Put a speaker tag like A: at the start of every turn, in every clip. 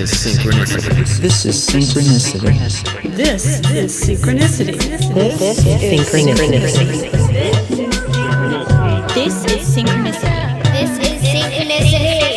A: is Synchronicity.
B: This is Synchronicity.
C: This is Synchronicity.
D: This is Synchronicity.
E: This is Synchronicity.
D: This is Synchronicity.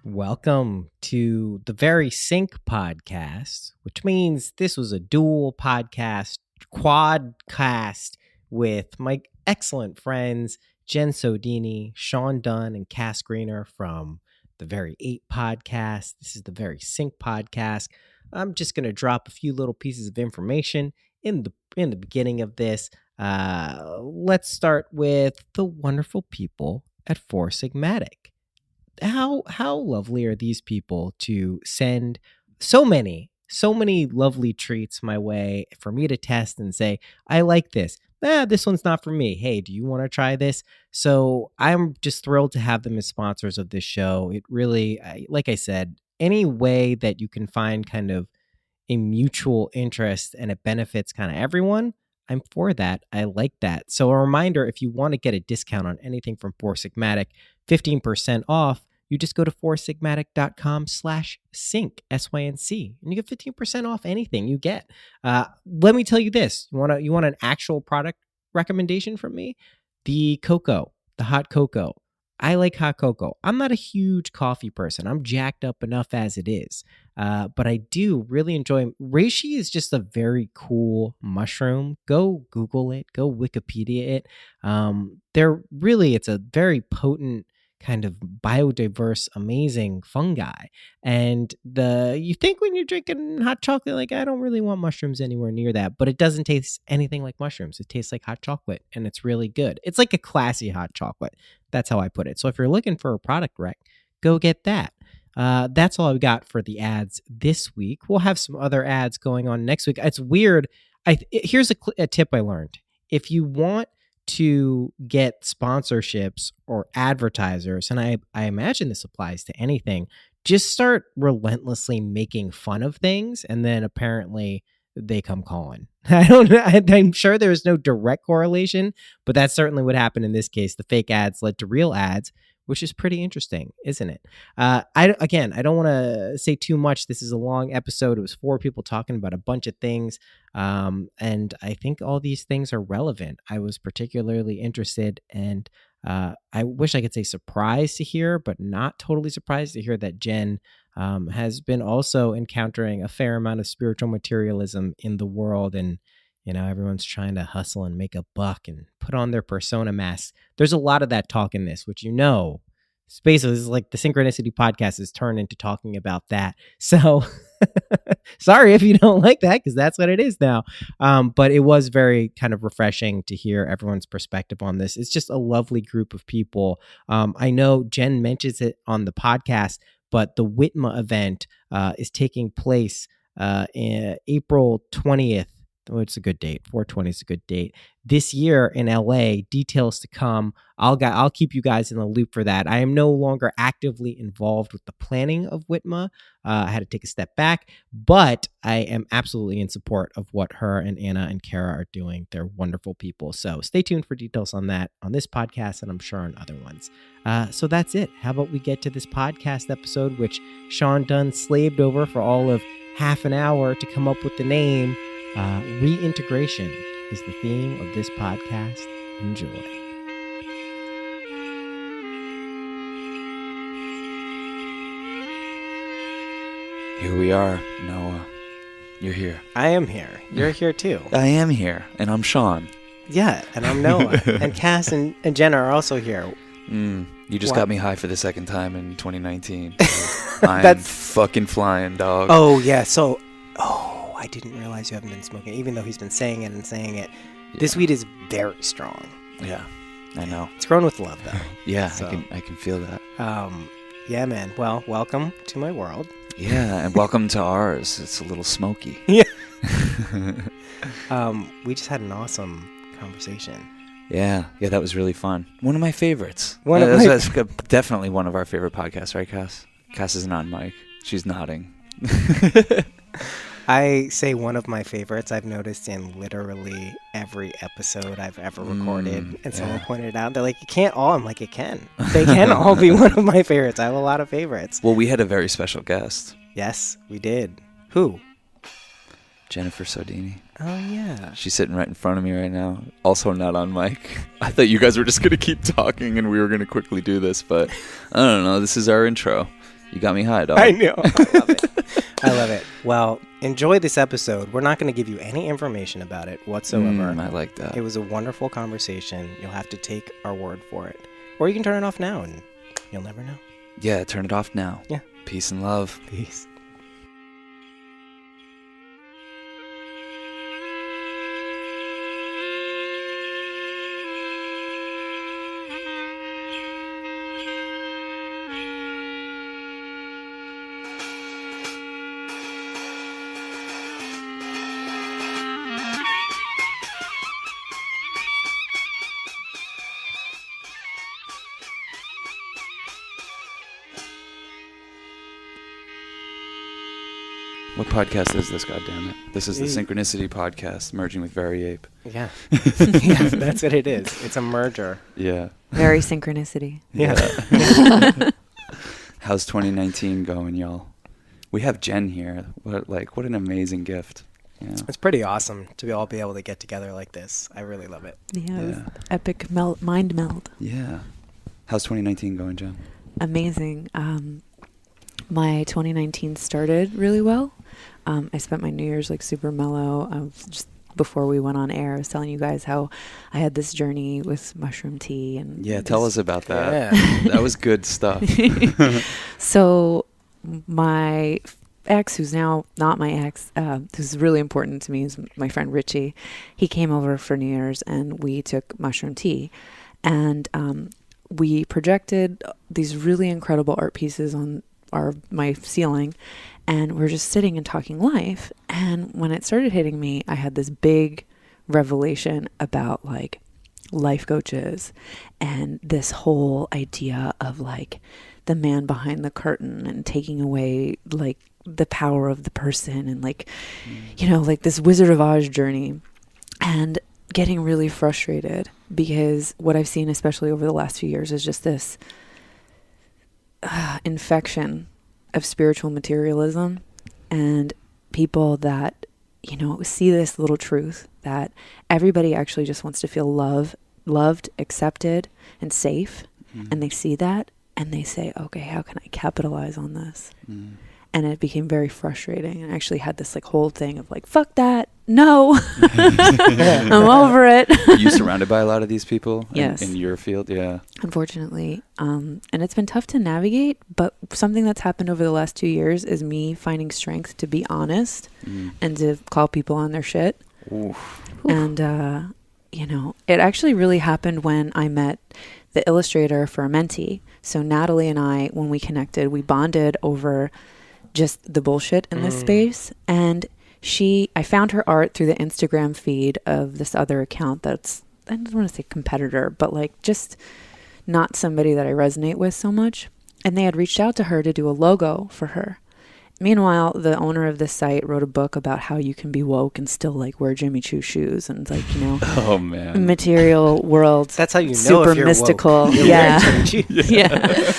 F: Welcome to the Very Sync podcast, which means this was a dual podcast, quadcast with my excellent friends, Jen Sodini, Sean Dunn, and Cass Greener from the Very Ape podcast. This is the Very Sync podcast. I'm just going to drop a few little pieces of information in the beginning of this. Let's start with the wonderful people at Four Sigmatic. How lovely are these people to send so many lovely treats my way for me to test and say, I like this. This one's not for me. Hey, do you want to try this? So I'm just thrilled to have them as sponsors of this show. It really, like I said, any way that you can find kind of a mutual interest and it benefits kind of everyone, I'm for that. I like that. So a reminder, if you want to get a discount on anything from Four Sigmatic, 15% off, you just go to foursigmatic.com/sync, SYNC, and you get 15% off anything you get. Let me tell you this. You want an actual product recommendation from me? The hot cocoa. I like hot cocoa. I'm not a huge coffee person. I'm jacked up enough as it is. But I do really enjoy reishi. Is just a very cool mushroom. Go Google it. Go Wikipedia it. It's a very potent kind of biodiverse, amazing fungi. And you think when you're drinking hot chocolate, like, I don't really want mushrooms anywhere near that, but it doesn't taste anything like mushrooms. It tastes like hot chocolate, and it's really good. It's like a classy hot chocolate. That's how I put it. So if you're looking for a product rec, go get that. That's all I've got for the ads this week. We'll have some other ads going on next week. It's weird. Here's a tip I learned. If you want to get sponsorships or advertisers, and I imagine this applies to anything, just start relentlessly making fun of things, and then apparently they come calling. I'm sure there's no direct correlation, but that's certainly what happened in this case. The fake ads led to real ads, which is pretty interesting, isn't it? I don't want to say too much. This is a long episode. It was 4 people talking about a bunch of things. And I think all these things are relevant. I was particularly interested, and I wish I could say surprised to hear, but not totally surprised to hear that Jen has been also encountering a fair amount of spiritual materialism in the world. And everyone's trying to hustle and make a buck and put on their persona masks. There's a lot of that talk in this, which Space is like the Synchronicity podcast has turned into talking about that. So sorry if you don't like that, because that's what it is now. But it was very kind of refreshing to hear everyone's perspective on this. It's just a lovely group of people. I know Jen mentions it on the podcast, but the Whitma event is taking place in April 20th. Oh, it's a good date. 420 is a good date. This year in LA, details to come. I'll keep you guys in the loop for that. I am no longer actively involved with the planning of Whitma. I had to take a step back, but I am absolutely in support of what her and Anna and Kara are doing. They're wonderful people. So stay tuned for details on that on this podcast, and I'm sure on other ones. So that's it. How about we get to this podcast episode, which Sean Dunn slaved over for all of half an hour to come up with the name. Reintegration is the theme of this podcast. Enjoy.
B: Here we are, Noah. You're here.
F: I am here. You're here too.
B: I am here, and I'm Sean.
F: Yeah, and I'm Noah. And Cass and Jenna are also here.
B: You just got me high for the second time in 2019. I'm fucking flying, dog.
F: Oh, yeah. So, I didn't realize you haven't been smoking, even though he's been saying it and saying it. This weed is very strong.
B: Yeah, I know.
F: It's grown with love, though.
B: Yeah,
F: So-
B: I can feel that.
F: Yeah, man. Well, welcome to my world.
B: Yeah, and welcome to ours. It's a little smoky.
F: Yeah. We just had an awesome conversation.
B: Yeah, that was really fun. One of my favorites.
F: One of
B: That's definitely one of our favorite podcasts, right, Cass? Cass isn't on mic. She's nodding.
F: I say one of my favorites. I've noticed in literally every episode I've ever recorded, and someone pointed it out. They're like, "It can't all." I'm like, "It can. They can all be one of my favorites." I have a lot of favorites.
B: Well, we had a very special guest,
F: Yes, we did. Who?
B: Jennifer Sodini.
F: Oh yeah.
B: She's sitting right in front of me right now. Also not on mic. I thought you guys were just going to keep talking and we were going to quickly do this, but I don't know. This is our intro. You got me high, dog.
F: I know. I love it. I love it. Well, enjoy this episode. We're not going to give you any information about it whatsoever.
B: I like that.
F: It was a wonderful conversation. You'll have to take our word for it. Or you can turn it off now and you'll never know.
B: Yeah, turn it off now.
F: Yeah.
B: Peace and love.
F: Peace.
B: What podcast is this, goddammit? This is the Synchronicity podcast, merging with Very Ape.
F: Yeah. Yeah, that's what it is. It's a merger.
B: Yeah.
E: Very synchronicity.
F: Yeah.
B: How's 2019 going, y'all? We have Jen here. What an amazing gift. Yeah.
F: It's pretty awesome to all be able to get together like this. I really love it.
E: Yeah, it was epic mind meld.
B: Yeah. How's 2019 going, Jen?
E: Amazing. My 2019 started really well. I spent my New Year's like super mellow. Just before we went on air, I was telling you guys how I had this journey with mushroom tea and
B: Tell us about that.
F: Yeah.
B: That was good stuff.
E: So my ex, who's now not my ex, who's really important to me, is my friend Richie. He came over for New Year's and we took mushroom tea, and we projected these really incredible art pieces on my ceiling, and we're just sitting and talking life. And when it started hitting me, I had this big revelation about like life coaches and this whole idea of like the man behind the curtain and taking away like the power of the person, and like you know, like this Wizard of Oz journey, and getting really frustrated because what I've seen, especially over the last few years, is just this infection of spiritual materialism, and people that, you know, see this little truth that everybody actually just wants to feel loved, accepted, and safe. And they see that and they say, okay, how can I capitalize on this? And it became very frustrating. And I actually had this like whole thing of like, fuck that. No, I'm over it.
B: Are you surrounded by a lot of these people
E: Yes.
B: in your field? Yeah.
E: Unfortunately. And it's been tough to navigate, but something that's happened over the last 2 years is me finding strength to be honest and to call people on their shit.
B: Oof.
E: And, you know, it actually really happened when I met the illustrator for a mentee. So Natalie and I, when we connected, we bonded over just the bullshit in this space. And I found her art through the Instagram feed of this other account that's, I don't want to say competitor, but like just not somebody that I resonate with so much. And they had reached out to her to do a logo for her. Meanwhile, the owner of this site wrote a book about how you can be woke and still like wear Jimmy Choo shoes and like, you know,
B: Oh man.
E: material world.
F: That's how you know
E: super
F: if you're
E: mystical.
F: woke. You're
E: Yeah.
F: wearing Jimmy Choos.
E: Yeah.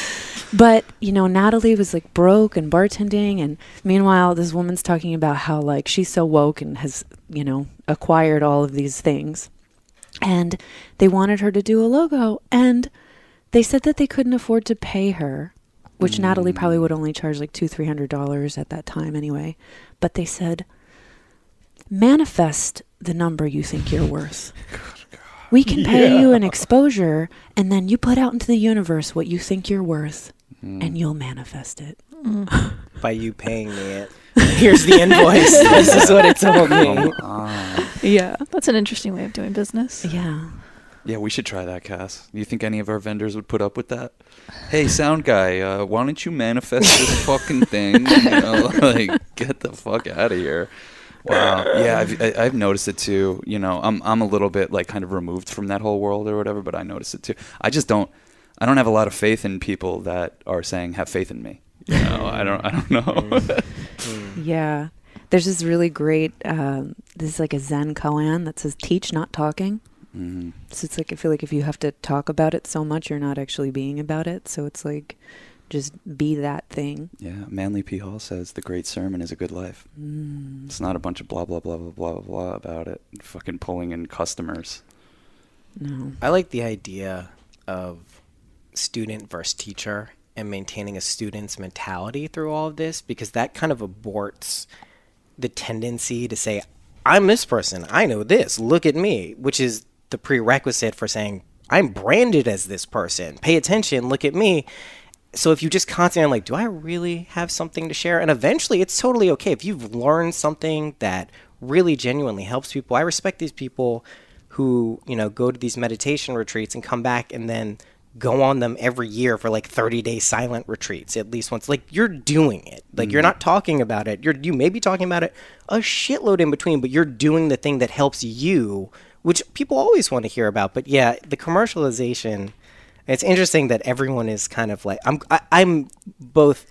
E: But, you know, Natalie was like broke and bartending. And meanwhile, this woman's talking about how like she's so woke and has, you know, acquired all of these things. And they wanted her to do a logo. And they said that they couldn't afford to pay her, which Natalie probably would only charge like $200-300 at that time anyway. But they said, manifest the number you think you're worth. We can pay you an exposure, and then you put out into the universe what you think you're worth, and you'll manifest it.
F: By you paying me it. Here's the invoice. This is what it told me.
B: Come on.
E: Yeah.
A: That's an interesting way of doing business.
E: Yeah.
B: Yeah, we should try that, Cass. Do you think any of our vendors would put up with that? Hey, sound guy, why don't you manifest this fucking thing? Like, get the fuck out of here. Wow. Yeah, I've noticed it too. I'm a little bit like kind of removed from that whole world or whatever, but I noticed it too. I don't have a lot of faith in people that are saying have faith in me. I don't know.
E: Yeah. There's this really great, this is like a Zen koan that says teach, not talking.
B: Mm-hmm.
E: So it's like, I feel like if you have to talk about it so much, you're not actually being about it. So it's like, just be that thing.
B: Yeah, Manly P. Hall says the great sermon is a good life. It's not a bunch of blah, blah, blah, blah, blah, blah about it. Fucking pulling in customers.
E: No.
F: I like the idea of student versus teacher and maintaining a student's mentality through all of this, because that kind of aborts the tendency to say, I'm this person, I know this, look at me, which is the prerequisite for saying, I'm branded as this person, pay attention, look at me. So if you just constantly like, do I really have something to share? And eventually it's totally okay. If you've learned something that really genuinely helps people, I respect these people who, go to these meditation retreats and come back and then go on them every year for like 30-day silent retreats at least once. Like, you're doing it. Like, you're not talking about it. You may be talking about it a shitload in between, but you're doing the thing that helps you, which people always want to hear about. But yeah, the commercialization, it's interesting that everyone is kind of like, I'm both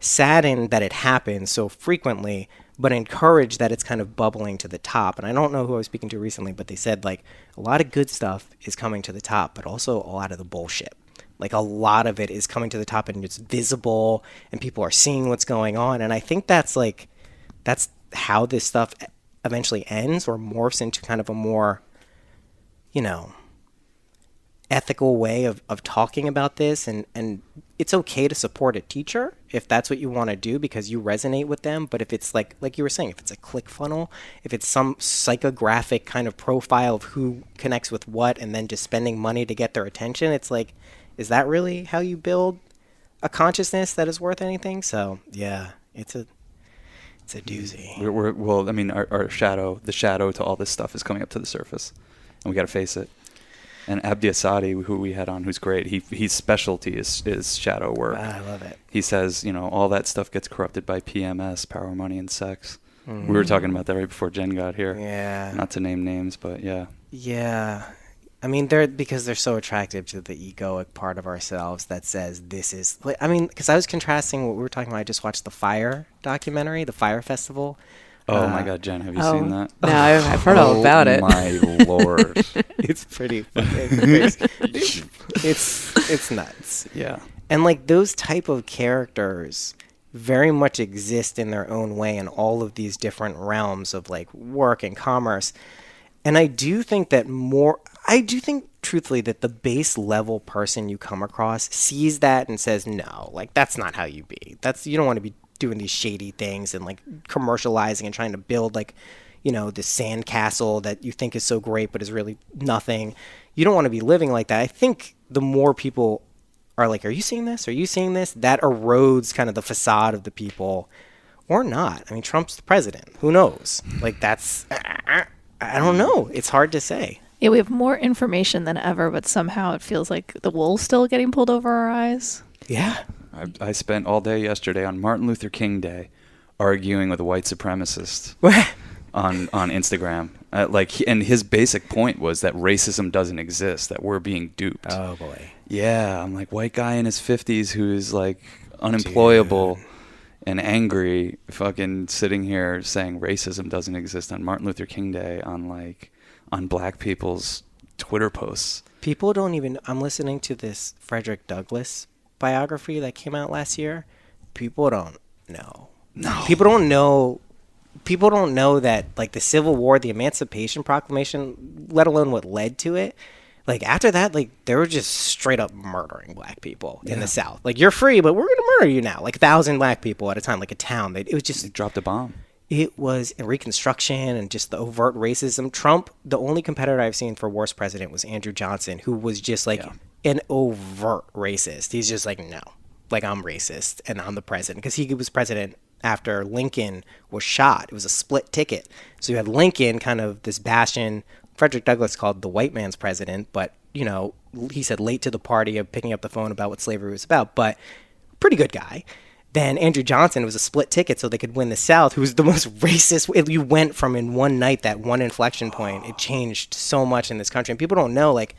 F: saddened that it happens so frequently, but encouraged that it's kind of bubbling to the top. And I don't know who I was speaking to recently, but they said like a lot of good stuff is coming to the top, but also a lot of the bullshit. Like, a lot of it is coming to the top and it's visible and people are seeing what's going on. And I think that's how this stuff eventually ends or morphs into kind of a more, ethical way of talking about this. And it's okay to support a teacher if that's what you want to do because you resonate with them. But if it's like you were saying, if it's a click funnel, if it's some psychographic kind of profile of who connects with what and then just spending money to get their attention, it's like, is that really how you build a consciousness that is worth anything? So yeah, it's a doozy.
B: Well, I mean, the shadow to all this stuff is coming up to the surface, and we got to face it. And Abdi Asadi, who we had on, who's great, his specialty is shadow work.
F: I love it.
B: He says, all that stuff gets corrupted by PMS, power, money, and sex. We were talking about that right before Jen got here.
F: Yeah.
B: Not to name names, but yeah.
F: Yeah. I mean, because they're so attractive to the egoic part of ourselves that says this is, because I was contrasting what we were talking about. I just watched the Fire documentary, the Fire Festival.
B: Oh my God, Jen, have you seen that?
E: No, I've heard all about it.
B: Oh my Lord.
F: It's pretty fucking it's nuts.
B: Yeah.
F: And like, those type of characters very much exist in their own way in all of these different realms of like work and commerce. And I do think truthfully that the base level person you come across sees that and says, no, like, that's not how you be. You don't want to be doing these shady things and like commercializing and trying to build like, this sandcastle that you think is so great but is really nothing. You don't want to be living like that. I think the more people are like, are you seeing this? Are you seeing this? That erodes kind of the facade of the people, or not. I mean, Trump's the president. Who knows? Like, that's, I don't know. It's hard to say.
A: Yeah, we have more information than ever, but somehow it feels like the wool's still getting pulled over our eyes.
F: Yeah.
B: I spent all day yesterday on Martin Luther King Day arguing with a white supremacist on Instagram. And his basic point was that racism doesn't exist, that we're being duped.
F: Oh, boy.
B: Yeah, I'm like, white guy in his 50s who's like unemployable and angry, fucking sitting here saying racism doesn't exist on Martin Luther King Day on black people's Twitter posts.
F: People don't even, I'm listening to this Frederick Douglass biography that came out last year. People don't know.
B: No.
F: People don't know that, like, the Civil War, the Emancipation Proclamation, let alone what led to it, like, after that, like, they were just straight up murdering black people in the South. Like, you're free, but we're gonna murder you now. Like 1,000 black people at a time, like a town. It was just,
B: They dropped a bomb.
F: it was a Reconstruction and just the overt racism. Trump, the only competitor I've seen for worst president was Andrew Johnson, who was just like an overt racist. He's just like, no, like, I'm racist and I'm the president, because he was president after Lincoln was shot. It was a split ticket. So you had Lincoln, kind of this bastion. Frederick Douglass called the white man's president, but, he said late to the party of picking up the phone about what slavery was about, but pretty good guy. Then Andrew Johnson was a split ticket so they could win the South, who was the most racist. You went from in one night, that one inflection point, it changed so much in this country. And people don't know, like,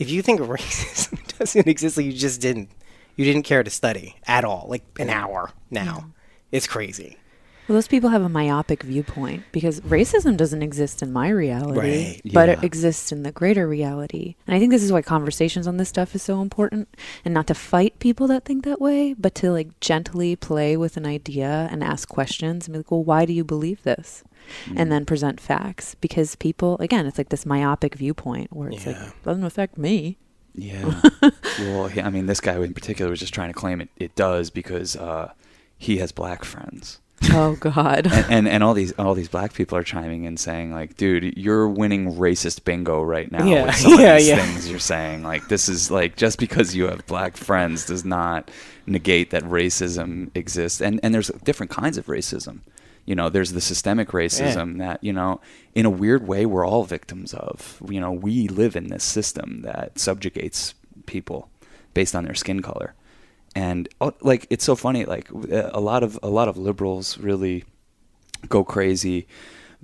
F: if you think racism doesn't exist, like, you didn't care to study at all, like an hour now. It's crazy.
E: Well, those people have a myopic viewpoint because racism doesn't exist in my reality,
F: Right.
E: but
B: Yeah.
E: it exists in the greater reality. And I think this is why conversations on this stuff is so important, and not to fight people that think that way, but to like gently play with an idea and ask questions and be like, well, why do you believe this? And then present facts, because people, again, it's like this myopic viewpoint where it's like, it doesn't affect me.
B: Yeah. Well, I mean, this guy in particular was just trying to claim it does because he has black friends.
E: Oh God.
B: and all these black people are chiming in saying like, dude, you're winning racist bingo right now
F: Yeah.
B: with some of these
F: Yeah.
B: things you're saying. Like, this is like, just because you have black friends does not negate that racism exists. And there's different kinds of racism. There's the systemic racism that, in a weird way, we're all victims of. We live in this system that subjugates people based on their skin color. And like, it's so funny, like a lot of liberals really go crazy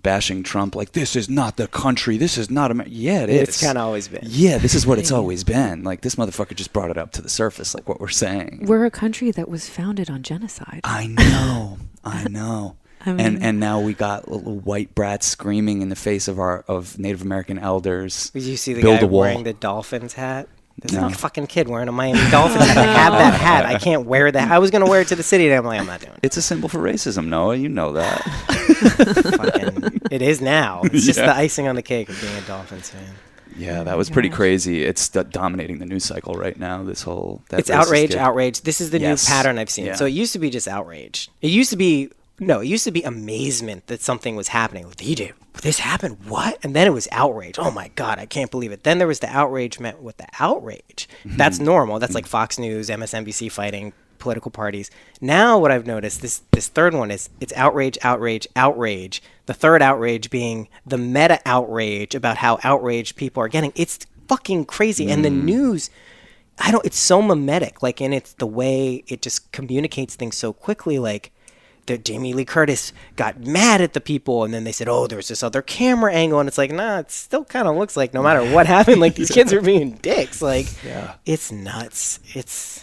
B: bashing Trump, like, this is not the country, this is not America. Yeah, it is.
F: It's kind of always been.
B: Yeah, this is what it's always been. Like, this motherfucker just brought it up to the surface, like what we're saying.
E: We're a country that was founded on genocide.
B: I know. I mean, and now we got little white brats screaming in the face of Native American elders.
F: Did you see the
B: Build
F: guy
B: a wall.
F: wearing the Dolphins hat? There's
B: No.
F: like a fucking kid wearing a Miami Dolphins hat. I have that hat. I can't wear that. I was going to wear it to the city today. I'm like, I'm not doing it.
B: It's a symbol for racism, Noah. You know that.
F: It is now. It's just
B: Yeah.
F: the icing on the cake of being a Dolphins fan.
B: Yeah, that was pretty crazy. It's dominating the news cycle right now. This whole
F: It's
B: racist
F: outrage. This is the
B: Yes.
F: new pattern I've seen.
B: Yeah.
F: So it used to be just outrage. It used to be amazement that something was happening. DJ, this happened? What? And then it was outrage. Oh my God, I can't believe it. Then there was the outrage met with the outrage. That's normal. That's like Fox News, MSNBC fighting political parties. Now what I've noticed, this third one is it's outrage, outrage, outrage. The third outrage being the meta outrage about how outraged people are getting. It's fucking crazy. And the news, it's so mimetic. Like, and it's the way it just communicates things so quickly. Like, that Jamie Lee Curtis got mad at the people, and then they said, oh, there's this other camera angle, and it's like, nah, it still kind of looks like no matter what happened, like, these kids are being dicks. Like, it's nuts.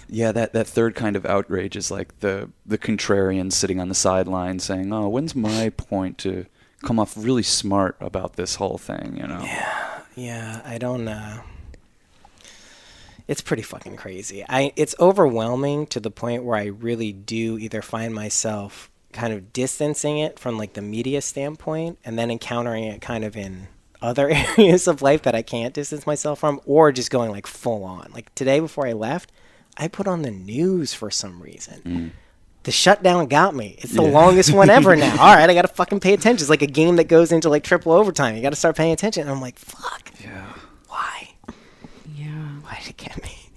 B: Yeah, that third kind of outrage is like the contrarian sitting on the sideline saying, oh, when's my point to come off really smart about this whole thing,
F: Yeah, I don't know. It's pretty fucking crazy. It's overwhelming to the point where I really do either find myself kind of distancing it from like the media standpoint and then encountering it kind of in other areas of life that I can't distance myself from, or just going like full on. Like today before I left, I put on the news for some reason. The shutdown got me. It's the longest one ever now. All right, I got to fucking pay attention. It's like a game that goes into like triple overtime. You got to start paying attention. And I'm like, fuck.
B: Yeah.
F: Why?
E: Yeah.
F: Why did it get me?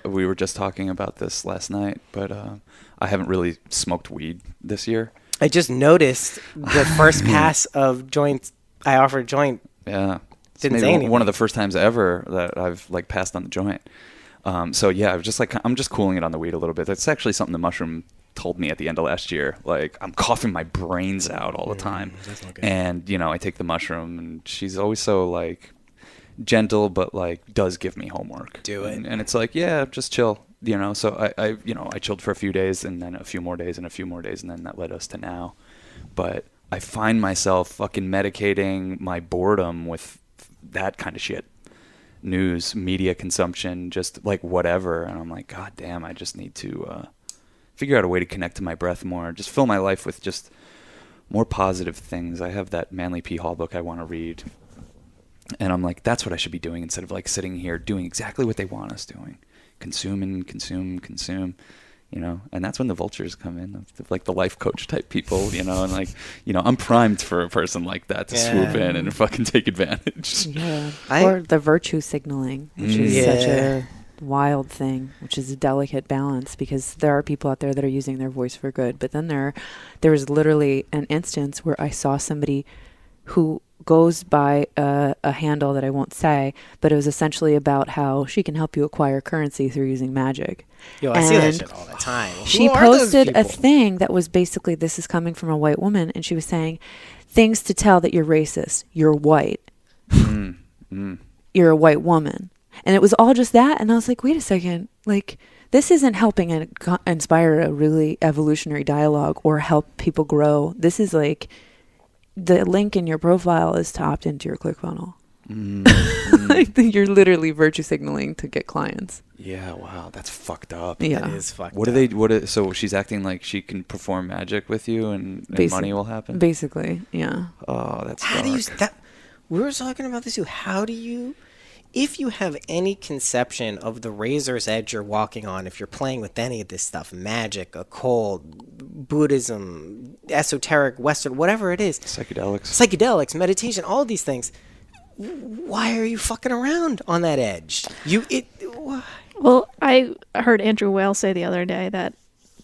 B: We were just talking about this last night, but I haven't really smoked weed this year.
F: I just noticed the first pass of joints. I offered a joint.
B: Yeah. It's
F: Didn't
B: maybe
F: say anything.
B: one of the first times ever that I've like passed on the joint. So yeah, I'm just cooling it on the weed a little bit. That's actually something the mushroom told me at the end of last year. Like, I'm coughing my brains out all the time.
F: That's not good.
B: And, I take the mushroom, and she's always so like gentle, but like does give me homework.
F: Do it.
B: And it's like, yeah, just chill. So I chilled for a few days, and then a few more days, and a few more days, and then that led us to now. But I find myself fucking medicating my boredom with that kind of shit. News, media consumption, just like whatever. And I'm like, God damn, I just need to figure out a way to connect to my breath more. Just fill my life with just more positive things. I have that Manly P. Hall book I want to read. And I'm like, that's what I should be doing instead of like sitting here doing exactly what they want us doing. Consume and consume, and that's when the vultures come in, like the life coach type people, and like, I'm primed for a person like that to swoop in and fucking take advantage.
E: Yeah. Or the virtue signaling, which is such a wild thing, which is a delicate balance, because there are people out there that are using their voice for good. But then there was literally an instance where I saw somebody who goes by a handle that I won't say, but it was essentially about how she can help you acquire currency through using magic.
F: Yo, I see that shit all the time.
E: She
F: Who are those
E: posted a
F: people?
E: thing that was basically, this is coming from a white woman, and she was saying, things to tell that you're racist. You're white. You're a white woman. And it was all just that. And I was like, wait a second. Like, this isn't helping inspire a really evolutionary dialogue or help people grow. This is like, the link in your profile is to opt into your ClickFunnels. I think you're literally virtue signaling to get clients.
B: Yeah, wow, that's fucked up.
E: Yeah.
F: That is fucked
B: What
F: up.
B: do they? So she's acting like she can perform magic with you, and money will happen.
E: Basically, yeah.
B: Oh, that's
F: How
B: dark.
F: do you... we were talking about this too. How do you... If you have any conception of the razor's edge you're walking on, if you're playing with any of this stuff, magic, occult, Buddhism, esoteric, Western, whatever it is, psychedelics, meditation, all of these things, why are you fucking around on that edge?
A: Well, I heard Andrew Whale say the other day that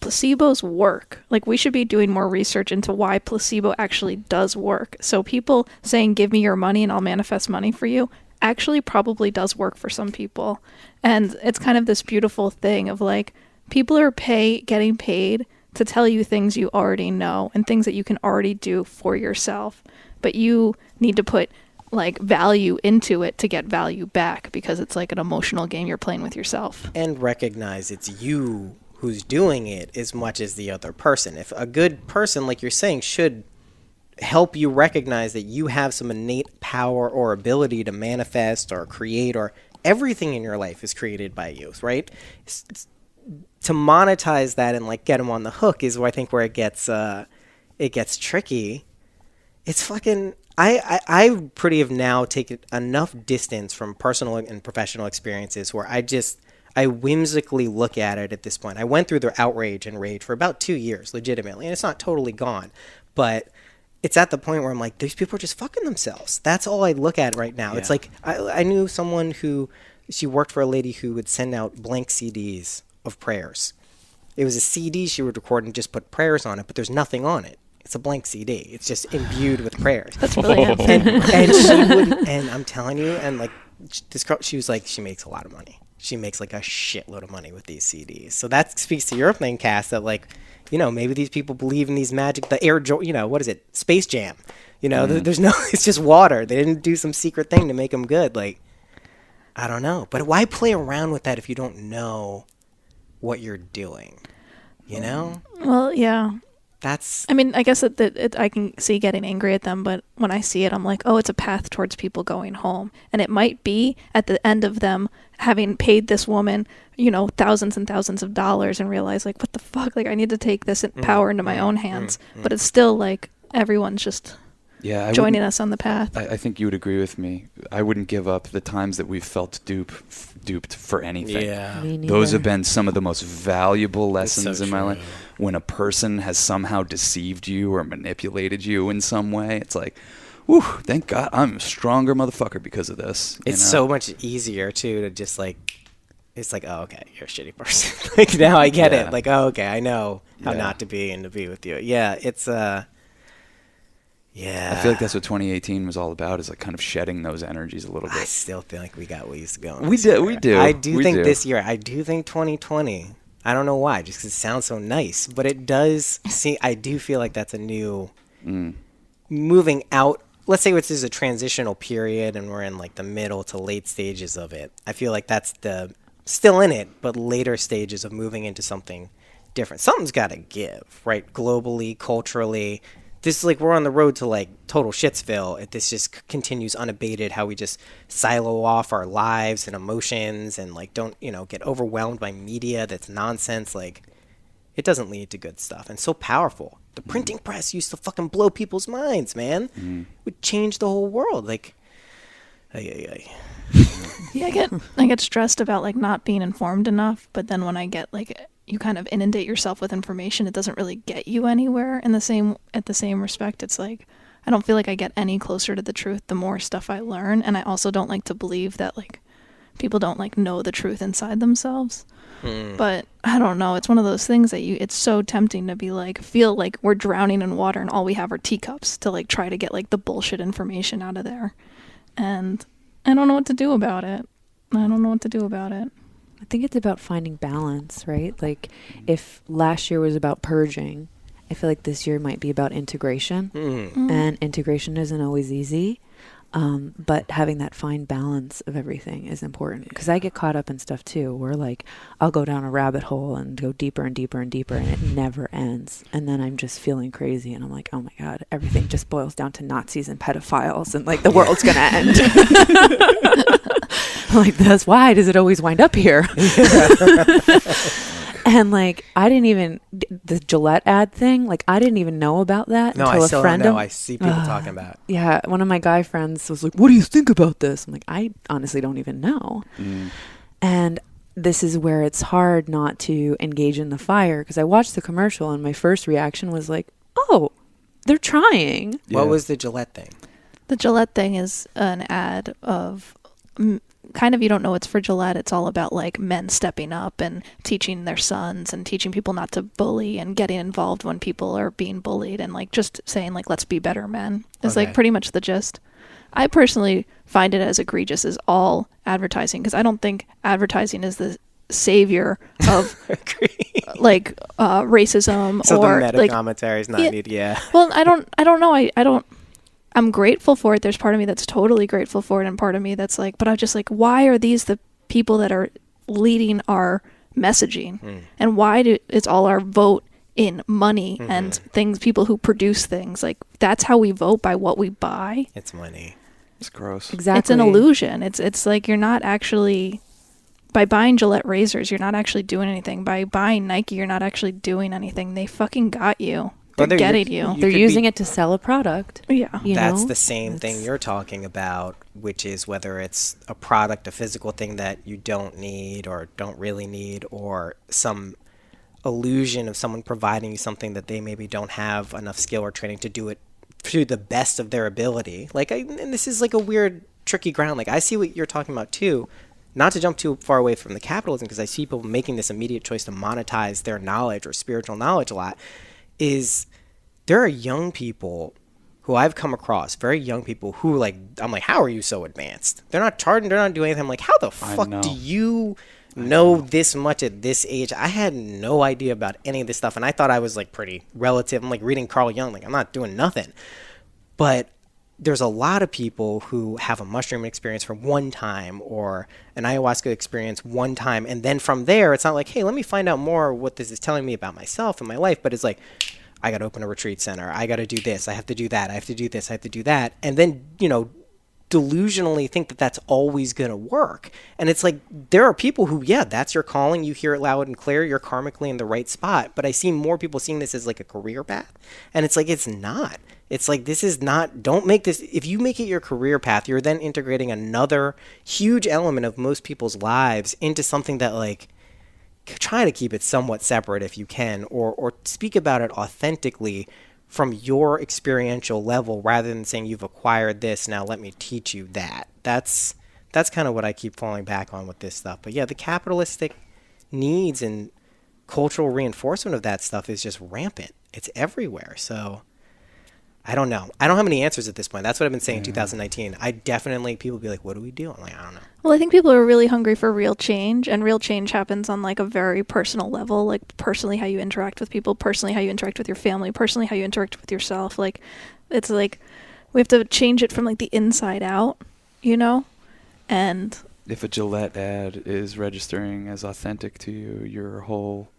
A: placebos work. Like, we should be doing more research into why placebo actually does work. So people saying, give me your money and I'll manifest money for you, actually probably does work for some people. And it's kind of this beautiful thing of like, people are getting paid to tell you things you already know and things that you can already do for yourself. But you need to put like value into it to get value back, because it's like an emotional game you're playing with yourself.
F: And recognize it's you who's doing it as much as the other person. If a good person, like you're saying, should help you recognize that you have some innate power or ability to manifest or create, or everything in your life is created by you, right? To monetize that and like get them on the hook is where I think where it gets tricky. It's fucking... I pretty have now taken enough distance from personal and professional experiences where I whimsically look at it at this point. I went through the outrage and rage for about 2 years, legitimately, and it's not totally gone, but it's at the point where I'm like, these people are just fucking themselves. That's all I look at right now. Yeah. It's like, I knew someone who, she worked for a lady who would send out blank CDs of prayers. It was a CD she would record and just put prayers on it, but there's nothing on it. It's a blank CD. It's just imbued with prayers.
A: That's brilliant.
F: and she would, and I'm telling you, and like this girl, she was like, she makes a lot of money. She makes like a shitload of money with these CDs. So that speaks to your thing, Cass, that like, you know, maybe these people believe in these magic, the what is it? Space Jam. You know, there's no, it's just water. They didn't do some secret thing to make them good. Like, I don't know. But why play around with that if you don't know what you're doing? You know?
A: Well, yeah.
F: I
A: mean, I guess I can see getting angry at them, but when I see it, I'm like, oh, it's a path towards people going home. And it might be at the end of them having paid this woman, you know, thousands and thousands of dollars and realize, like, what the fuck? Like, I need to take this power into my own hands. But it's still like everyone's just joining us on the path.
B: I think you would agree with me. I wouldn't give up the times that we've felt duped for anything.
F: Yeah.
B: Those have been some of the most valuable lessons in my life. When a person has somehow deceived you or manipulated you in some way, it's like, whew, thank God I'm a stronger motherfucker because of this.
F: It's so much easier, too, to just like, it's like, oh, okay, you're a shitty person. Like, now I get it. Like, oh, okay, I know how not to be and to be with you. Yeah, it's, yeah.
B: I feel like that's what 2018 was all about, is like kind of shedding those energies a little bit.
F: I still feel like we got ways to go.
B: We do.
F: I do think this year, I do think 2020, I don't know why, just because it sounds so nice, but it does see, I do feel like that's a new moving out. Let's say this is a transitional period and we're in like the middle to late stages of it. I feel like that's the still in it, but later stages of moving into something different. Something's got to give, right? Globally, culturally. This is like we're on the road to like total shitsville. This just continues unabated, how we just silo off our lives and emotions and like don't, you know, get overwhelmed by media that's nonsense. Like, it doesn't lead to good stuff. And so powerful. The printing press used to fucking blow people's minds, man. It would change the whole world. Like,
A: Yeah, I get stressed about like not being informed enough, but then when I get like, you kind of inundate yourself with information, it doesn't really get you anywhere at the same respect. It's like, I don't feel like I get any closer to the truth the more stuff I learn. And I also don't like to believe that like people don't like know the truth inside themselves. But I don't know, it's one of those things that it's so tempting to be like, feel like we're drowning in water and all we have are teacups to like try to get like the bullshit information out of there. And I don't know what to do about it.
E: I think it's about finding balance, right? Like if last year was about purging, I feel like this year might be about integration. And integration isn't always easy. But having that fine balance of everything is important, because I get caught up in stuff too, where like I'll go down a rabbit hole and go deeper and deeper and deeper, and it never ends. And then I'm just feeling crazy, and I'm like, oh my God, everything just boils down to Nazis and pedophiles, and like the world's gonna end. Like, that's why does it always wind up here? And like, I didn't even, the Gillette ad thing, like I didn't even know about that until a friend
G: I see people talking about it.
E: Yeah, one of my guy friends was like, what do you think about this? I'm like, I honestly don't even know. And this is where it's hard not to engage in the fire, because I watched the commercial and my first reaction was like, oh, they're trying.
G: What was the Gillette thing?
A: The Gillette thing is an ad of kind of, you don't know it's for Gillette. It's all about like men stepping up and teaching their sons and teaching people not to bully and getting involved when people are being bullied, and like just saying like, let's be better men is like pretty much the gist. I personally find it as egregious as all advertising, because I don't think advertising is the savior of like racism,
G: so
A: or
G: the meta
A: like
G: commentary is not needed. Yeah.
A: Well, I don't know. I'm grateful for it. There's part of me that's totally grateful for it, and part of me that's like, but I'm just like, why are these the people that are leading our messaging? And why it's all our vote in money and things, people who produce things. Like, that's how we vote, by what we buy.
G: It's money.
B: It's gross.
E: Exactly.
A: It's an illusion. It's like, you're not actually, by buying Gillette razors, you're not actually doing anything. By buying Nike, you're not actually doing anything. They fucking got you. They're getting you.
E: They're using it to sell a product.
A: Yeah.
G: That's the same thing you're talking about, which is whether it's a product, a physical thing that you don't need or don't really need, or some illusion of someone providing you something that they maybe don't have enough skill or training to do it to the best of their ability. Like, and this is like a weird, tricky ground. Like, I see what you're talking about too. Not to jump too far away from the capitalism, because I see people making this immediate choice to monetize their knowledge or spiritual knowledge a lot, is there are young people who I've come across, very young people who, like, I'm like, how are you so advanced? They're not charging, they're not doing anything. I'm like, how the fuck do you know this much at this age? I had no idea about any of this stuff, and I thought I was like pretty relative. I'm like reading Carl Jung, like I'm not doing nothing. But there's a lot of people who have a mushroom experience for one time, or an ayahuasca experience one time, and then from there, it's not like, hey, let me find out more what this is telling me about myself and my life, but it's like, I got to open a retreat center. I got to do this. I have to do that. I have to do this. I have to do that. And then, delusionally think that that's always going to work. And it's like, there are people who, yeah, that's your calling. You hear it loud and clear. You're karmically in the right spot. But I see more people seeing this as like a career path. And it's like, it's not. It's like, this is not, don't make this, if you make it your career path, you're then integrating another huge element of most people's lives into something that, like, try to keep it somewhat separate if you can, or speak about it authentically from your experiential level, rather than saying you've acquired this, now let me teach you that. That's kind of what I keep falling back on with this stuff. But yeah, the capitalistic needs and cultural reinforcement of that stuff is just rampant. It's everywhere. So I don't know. I don't have any answers at this point. That's what I've been saying in 2019. I definitely, people be like, what do we do? I'm like, I don't know.
A: Well, I think people are really hungry for real change, and real change happens on like a very personal level, like personally how you interact with people, personally how you interact with your family, personally how you interact with yourself. Like, it's like we have to change it from like the inside out, And
B: if a Gillette ad is registering as authentic to you, your whole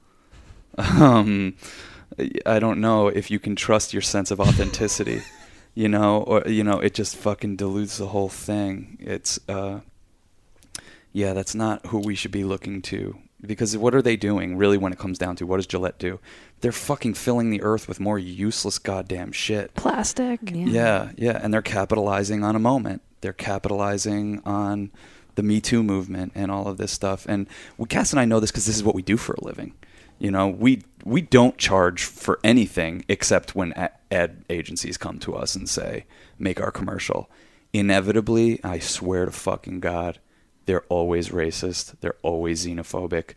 B: I don't know if you can trust your sense of authenticity, or it just fucking dilutes the whole thing. It's that's not who we should be looking to, because what are they doing really when it comes down to what does Gillette do? They're fucking filling the earth with more useless goddamn shit.
A: Plastic.
B: Yeah, and they're capitalizing on a moment. They're capitalizing on the Me Too movement and all of this stuff. And Cass and I know this because this is what we do for a living. We don't charge for anything except when ad agencies come to us and say, make our commercial. Inevitably, I swear to fucking God, they're always racist. They're always xenophobic.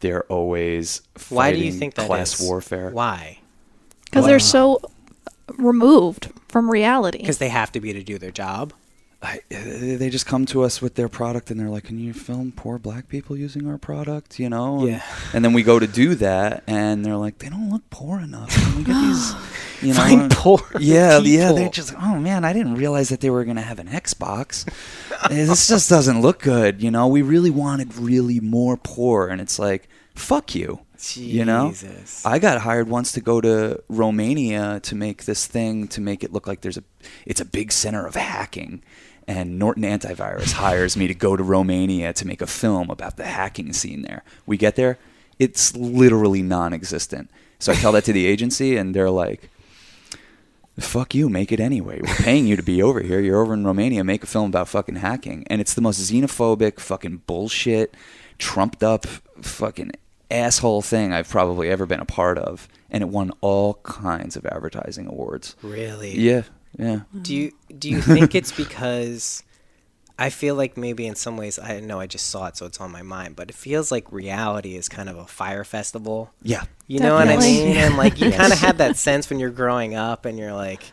B: They're always fighting
G: Why do you think that
B: class
G: is?
B: warfare.
G: Why?
A: Because they're so removed from reality.
G: Because they have to be to do their job.
B: They just come to us with their product and they're like, can you film poor black people using our product, you know?
G: Yeah.
B: And then we go to do that and they're like, they don't look poor enough. Can we get these, you know?
G: Find poor
B: Yeah,
G: people.
B: they're just, oh man, I didn't realize that they were going to have an Xbox. This just doesn't look good, you know? We really wanted really more poor. And it's like, fuck you. You know, I got hired once to go to Romania to make this thing, to make it look like it's a big center of hacking. And Norton Antivirus hires me to go to Romania to make a film about the hacking scene there. We get there, it's literally non-existent. So I tell that to the agency and they're like, fuck you, make it anyway. We're paying you to be over here. You're over in Romania, make a film about fucking hacking. And it's the most xenophobic, fucking bullshit, trumped up fucking asshole thing I've probably ever been a part of, and it won all kinds of advertising awards.
G: Really?
B: Yeah.
G: Do you think it's because I feel like maybe in some ways, I know I just saw it, so it's on my mind, but it feels like reality is kind of a fire festival.
B: Yeah.
G: You know what I
A: Definitely.
G: mean? And like you kind of had that sense when you're growing up, and you're like,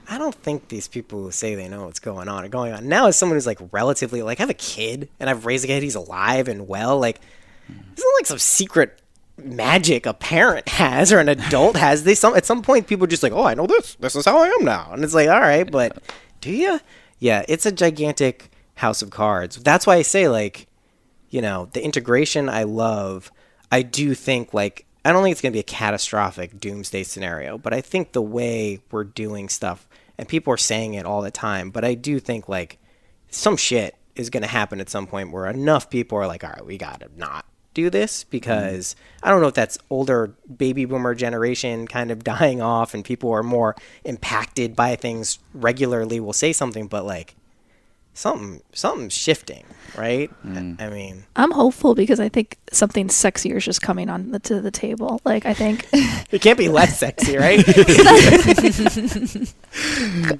G: I don't think these people who say they know what's going on are going on. Now, as someone who's like relatively, like, I have a kid and I've raised a kid, he's alive and well, like, isn't like some secret magic a parent has or an adult has? At some point people are just like, oh, I know this is how I am now, and it's like, all right, but do you? Yeah, it's a gigantic house of cards. That's why I say, like, you know, the integration I love. I do think, like, I don't think it's going to be a catastrophic doomsday scenario, but I think the way we're doing stuff, and people are saying it all the time, but I do think, like, some shit is going to happen at some point where enough people are like, all right, we got to not do this, because I don't know if that's older baby boomer generation kind of dying off and people are more impacted by things regularly will say something, but like something's shifting, right? I mean,
A: I'm hopeful because I think something sexier is just coming on to the table. Like, I think
G: it can't be less sexy, right?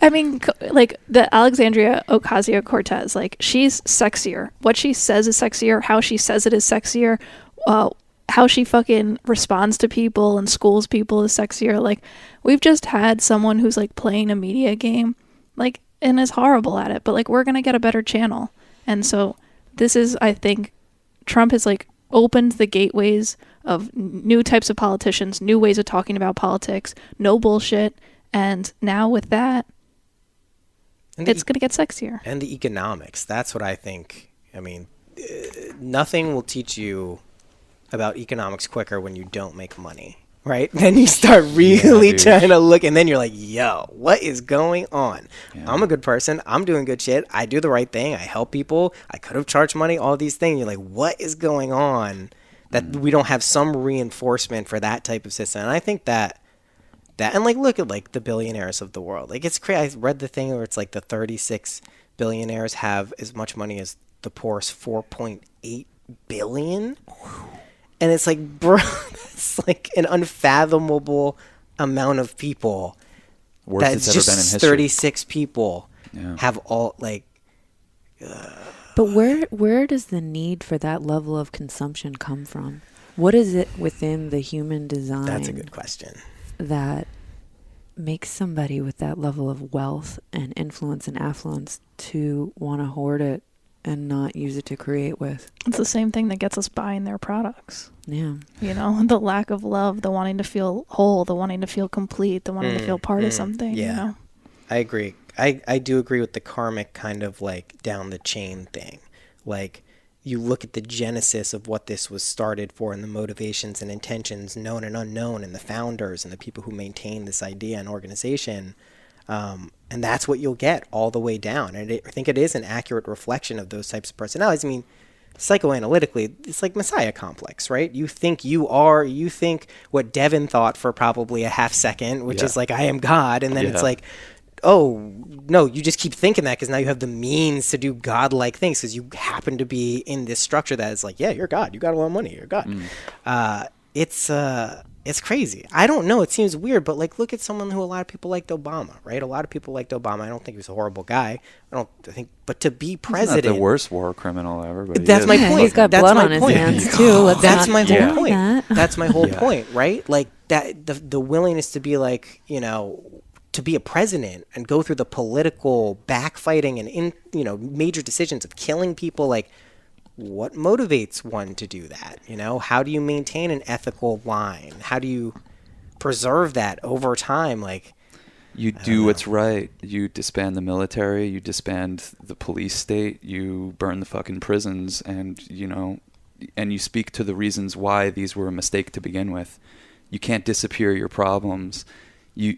A: I mean, like the Alexandria Ocasio-Cortez, like, she's sexier. What she says is sexier. How she says it is sexier. How she fucking responds to people and schools people is sexier. Like, we've just had someone who's like playing a media game, like, and is horrible at it. But like, we're gonna get a better channel. And so this is, I think, Trump has like opened the gateways of new types of politicians, new ways of talking about politics, no bullshit. And now with that, it's going to get sexier.
G: And the economics. That's what I think. I mean, nothing will teach you about economics quicker when you don't make money, right? Then you start really trying to look, and then you're like, yo, what is going on? Yeah. I'm a good person. I'm doing good shit. I do the right thing. I help people. I could have charged money, all these things. You're like, what is going on that we don't have some reinforcement for that type of system? And I think that and like, look at like the billionaires of the world. Like, it's crazy. I read the thing where it's like the 36 billionaires have as much money as the poorest 4.8 billion. And it's like, bro, that's like an unfathomable amount of people.
B: Worst
G: that's
B: it's
G: just
B: ever been in history.
G: 36 people have all like.
E: But where does the need for that level of consumption come from? What is it within the human design?
G: That's a good question.
E: That makes somebody with that level of wealth and influence and affluence to want to hoard it and not use it to create with.
A: It's the same thing that gets us buying their products.
E: Yeah.
A: You know, the lack of love, the wanting to feel whole, the wanting to feel complete, the wanting to feel part of something.
G: Yeah.
A: You know?
G: I agree. I do agree with the karmic kind of like down the chain thing. Like, you look at the genesis of what this was started for and the motivations and intentions known and unknown and the founders and the people who maintain this idea and organization. And that's what you'll get all the way down. And I think it is an accurate reflection of those types of personalities. I mean, psychoanalytically, it's like Messiah complex, right? You think what Devin thought for probably a half second, which is like, I am God. And then it's like, oh, no, you just keep thinking that because now you have the means to do godlike things because you happen to be in this structure that is like, yeah, you're God. You got a lot of money. You're God. It's crazy. I don't know. It seems weird, but like, look at someone who a lot of people liked, Obama, right? A lot of people liked Obama. I don't think he was a horrible guy. But to be president,
B: He's not the worst war criminal ever. But
G: that's my point.
E: He's got
G: That's
E: blood
G: my
E: on his
G: point.
E: hands too.
G: That's my whole
E: deny
G: point.
E: that.
G: That's my whole
B: Yeah.
G: point, right? Like that, the willingness to be like, you know, to be a president and go through the political backfighting and major decisions of killing people, like. What motivates one to do that? You know, how do you maintain an ethical line? How do you preserve that over time? Like,
B: You do what's right. You disband the military. You disband the police state. You burn the fucking prisons, and you speak to the reasons why these were a mistake to begin with. You can't disappear your problems.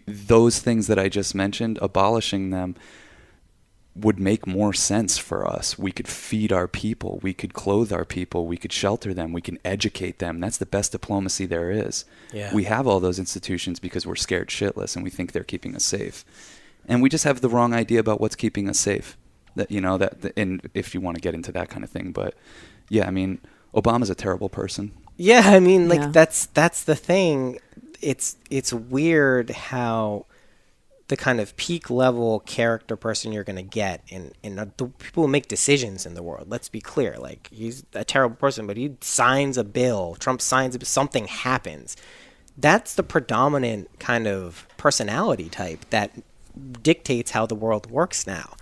B: Those things that I just mentioned, abolishing them would make more sense for us. We could feed our people. We could clothe our people. We could shelter them. We can educate them. That's the best diplomacy there is.
G: Yeah.
B: We have all those institutions because we're scared shitless and we think they're keeping us safe. And we just have the wrong idea about what's keeping us safe. And if you want to get into that kind of thing. But yeah, I mean, Obama's a terrible person.
G: yeah, I mean, like
E: Yeah.
G: that's the thing. It's weird how the kind of peak level character person you're going to get in the people who make decisions in the world. Let's be clear. Like, he's a terrible person, but he signs a bill. Trump signs a bill. Something happens. That's the predominant kind of personality type that dictates how the world works now.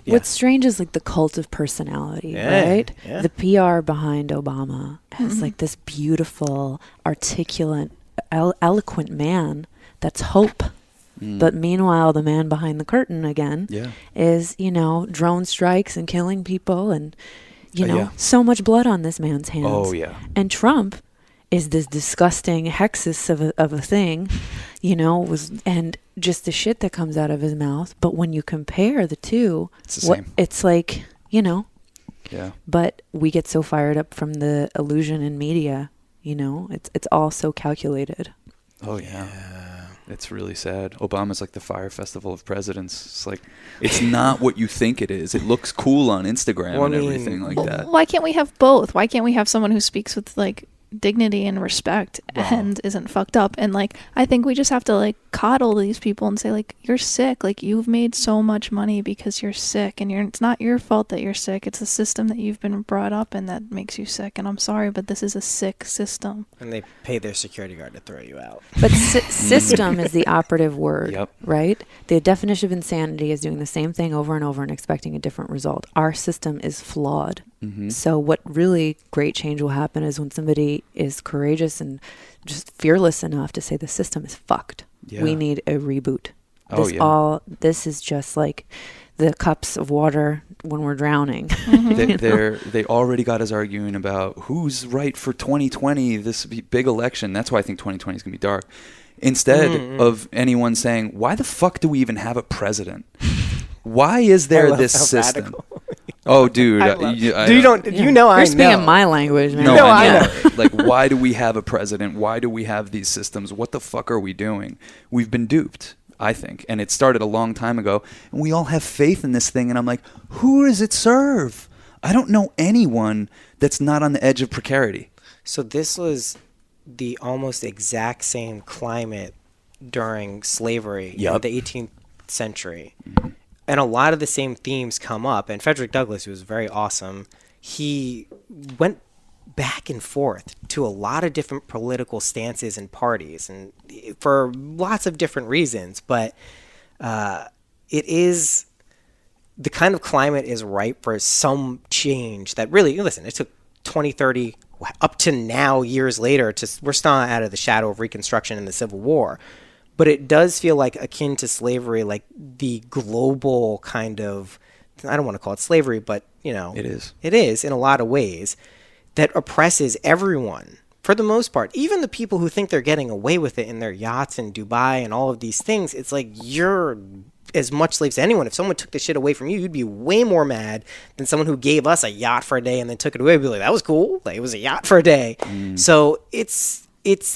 E: What's strange is like the cult of personality,
G: Yeah,
E: right?
G: yeah.
E: The PR behind Obama has like this beautiful, articulate, eloquent man that's hope. But meanwhile, the man behind the curtain again is, drone strikes and killing people and, so much blood on this man's hands.
B: Oh, yeah.
E: And Trump is this disgusting hexus of a thing, and just the shit that comes out of his mouth. But when you compare the two,
B: It's the same.
E: it's like,
B: Yeah.
E: but we get so fired up from the illusion in media, it's all so calculated.
B: Oh, yeah. It's really sad. Obama's like the Fire Festival of presidents. It's like, it's not what you think it is. It looks cool on Instagram and everything like that.
A: Why can't we have both? Why can't we have someone who speaks with like dignity and respect and isn't fucked up? And like, I think we just have to like coddle these people and say like, you're sick. Like, you've made so much money because you're sick, and it's not your fault that you're sick. It's the system that you've been brought up in that makes you sick. And I'm sorry, but this is a sick system.
G: And they pay their security guard to throw you out.
E: But system is the operative word,
B: Yep.
E: right? The definition of insanity is doing the same thing over and over and expecting a different result. Our system is flawed. So what really great change will happen is when somebody is courageous and just fearless enough to say the system is fucked.
B: Yeah.
E: We need a reboot.
B: Oh, yeah.
E: This is just like the cups of water when we're drowning.
B: They already got us arguing about who's right for 2020, this big election. That's why I think 2020 is going to be dark. Instead of anyone saying, why the fuck do we even have a president? Why is there this system?
G: Radical.
B: Oh, dude.
G: I know.
E: You're speaking my language, man.
B: No,
G: No,
B: I
G: I
B: know. Like, why do we have a president? Why do we have these systems? What the fuck are we doing? We've been duped, I think. And it started a long time ago. And we all have faith in this thing. And I'm like, who does it serve? I don't know anyone that's not on the edge of precarity.
G: So this was the almost exact same climate during slavery in
B: Yep.
G: the 18th century. And a lot of the same themes come up. And Frederick Douglass, who was very awesome, he went back and forth to a lot of different political stances and parties, and for lots of different reasons. But it is the kind of climate is ripe for some change that really, listen, it took 20, 30, up to now, years later, we're still not out of the shadow of Reconstruction and the Civil War. But it does feel like akin to slavery, like the global kind of, I don't want to call it slavery, but,
B: It is.
G: It is in a lot of ways, that oppresses everyone for the most part. Even the people who think they're getting away with it in their yachts in Dubai and all of these things, it's like you're as much slaves to anyone. If someone took the shit away from you, you'd be way more mad than someone who gave us a yacht for a day and then took it away. You'd be like, that was cool. Like, it was a yacht for a day. So it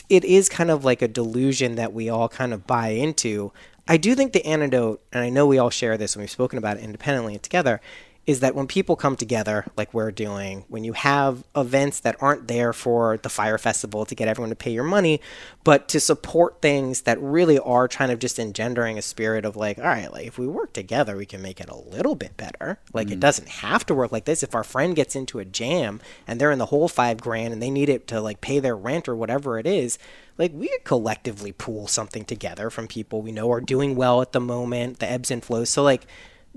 G: is kind of like a delusion that we all kind of buy into. I do think the antidote, and I know we all share this and we've spoken about it independently and together, is that when people come together like we're doing, when you have events that aren't there for the fire festival to get everyone to pay your money, but to support things that really are trying to just engendering a spirit of like, all right, like if we work together, we can make it a little bit better. Like it doesn't have to work like this. If our friend gets into a jam and they're in the hole $5,000 and they need it to like pay their rent or whatever it is, like we could collectively pool something together from people we know are doing well at the moment, the ebbs and flows. So like,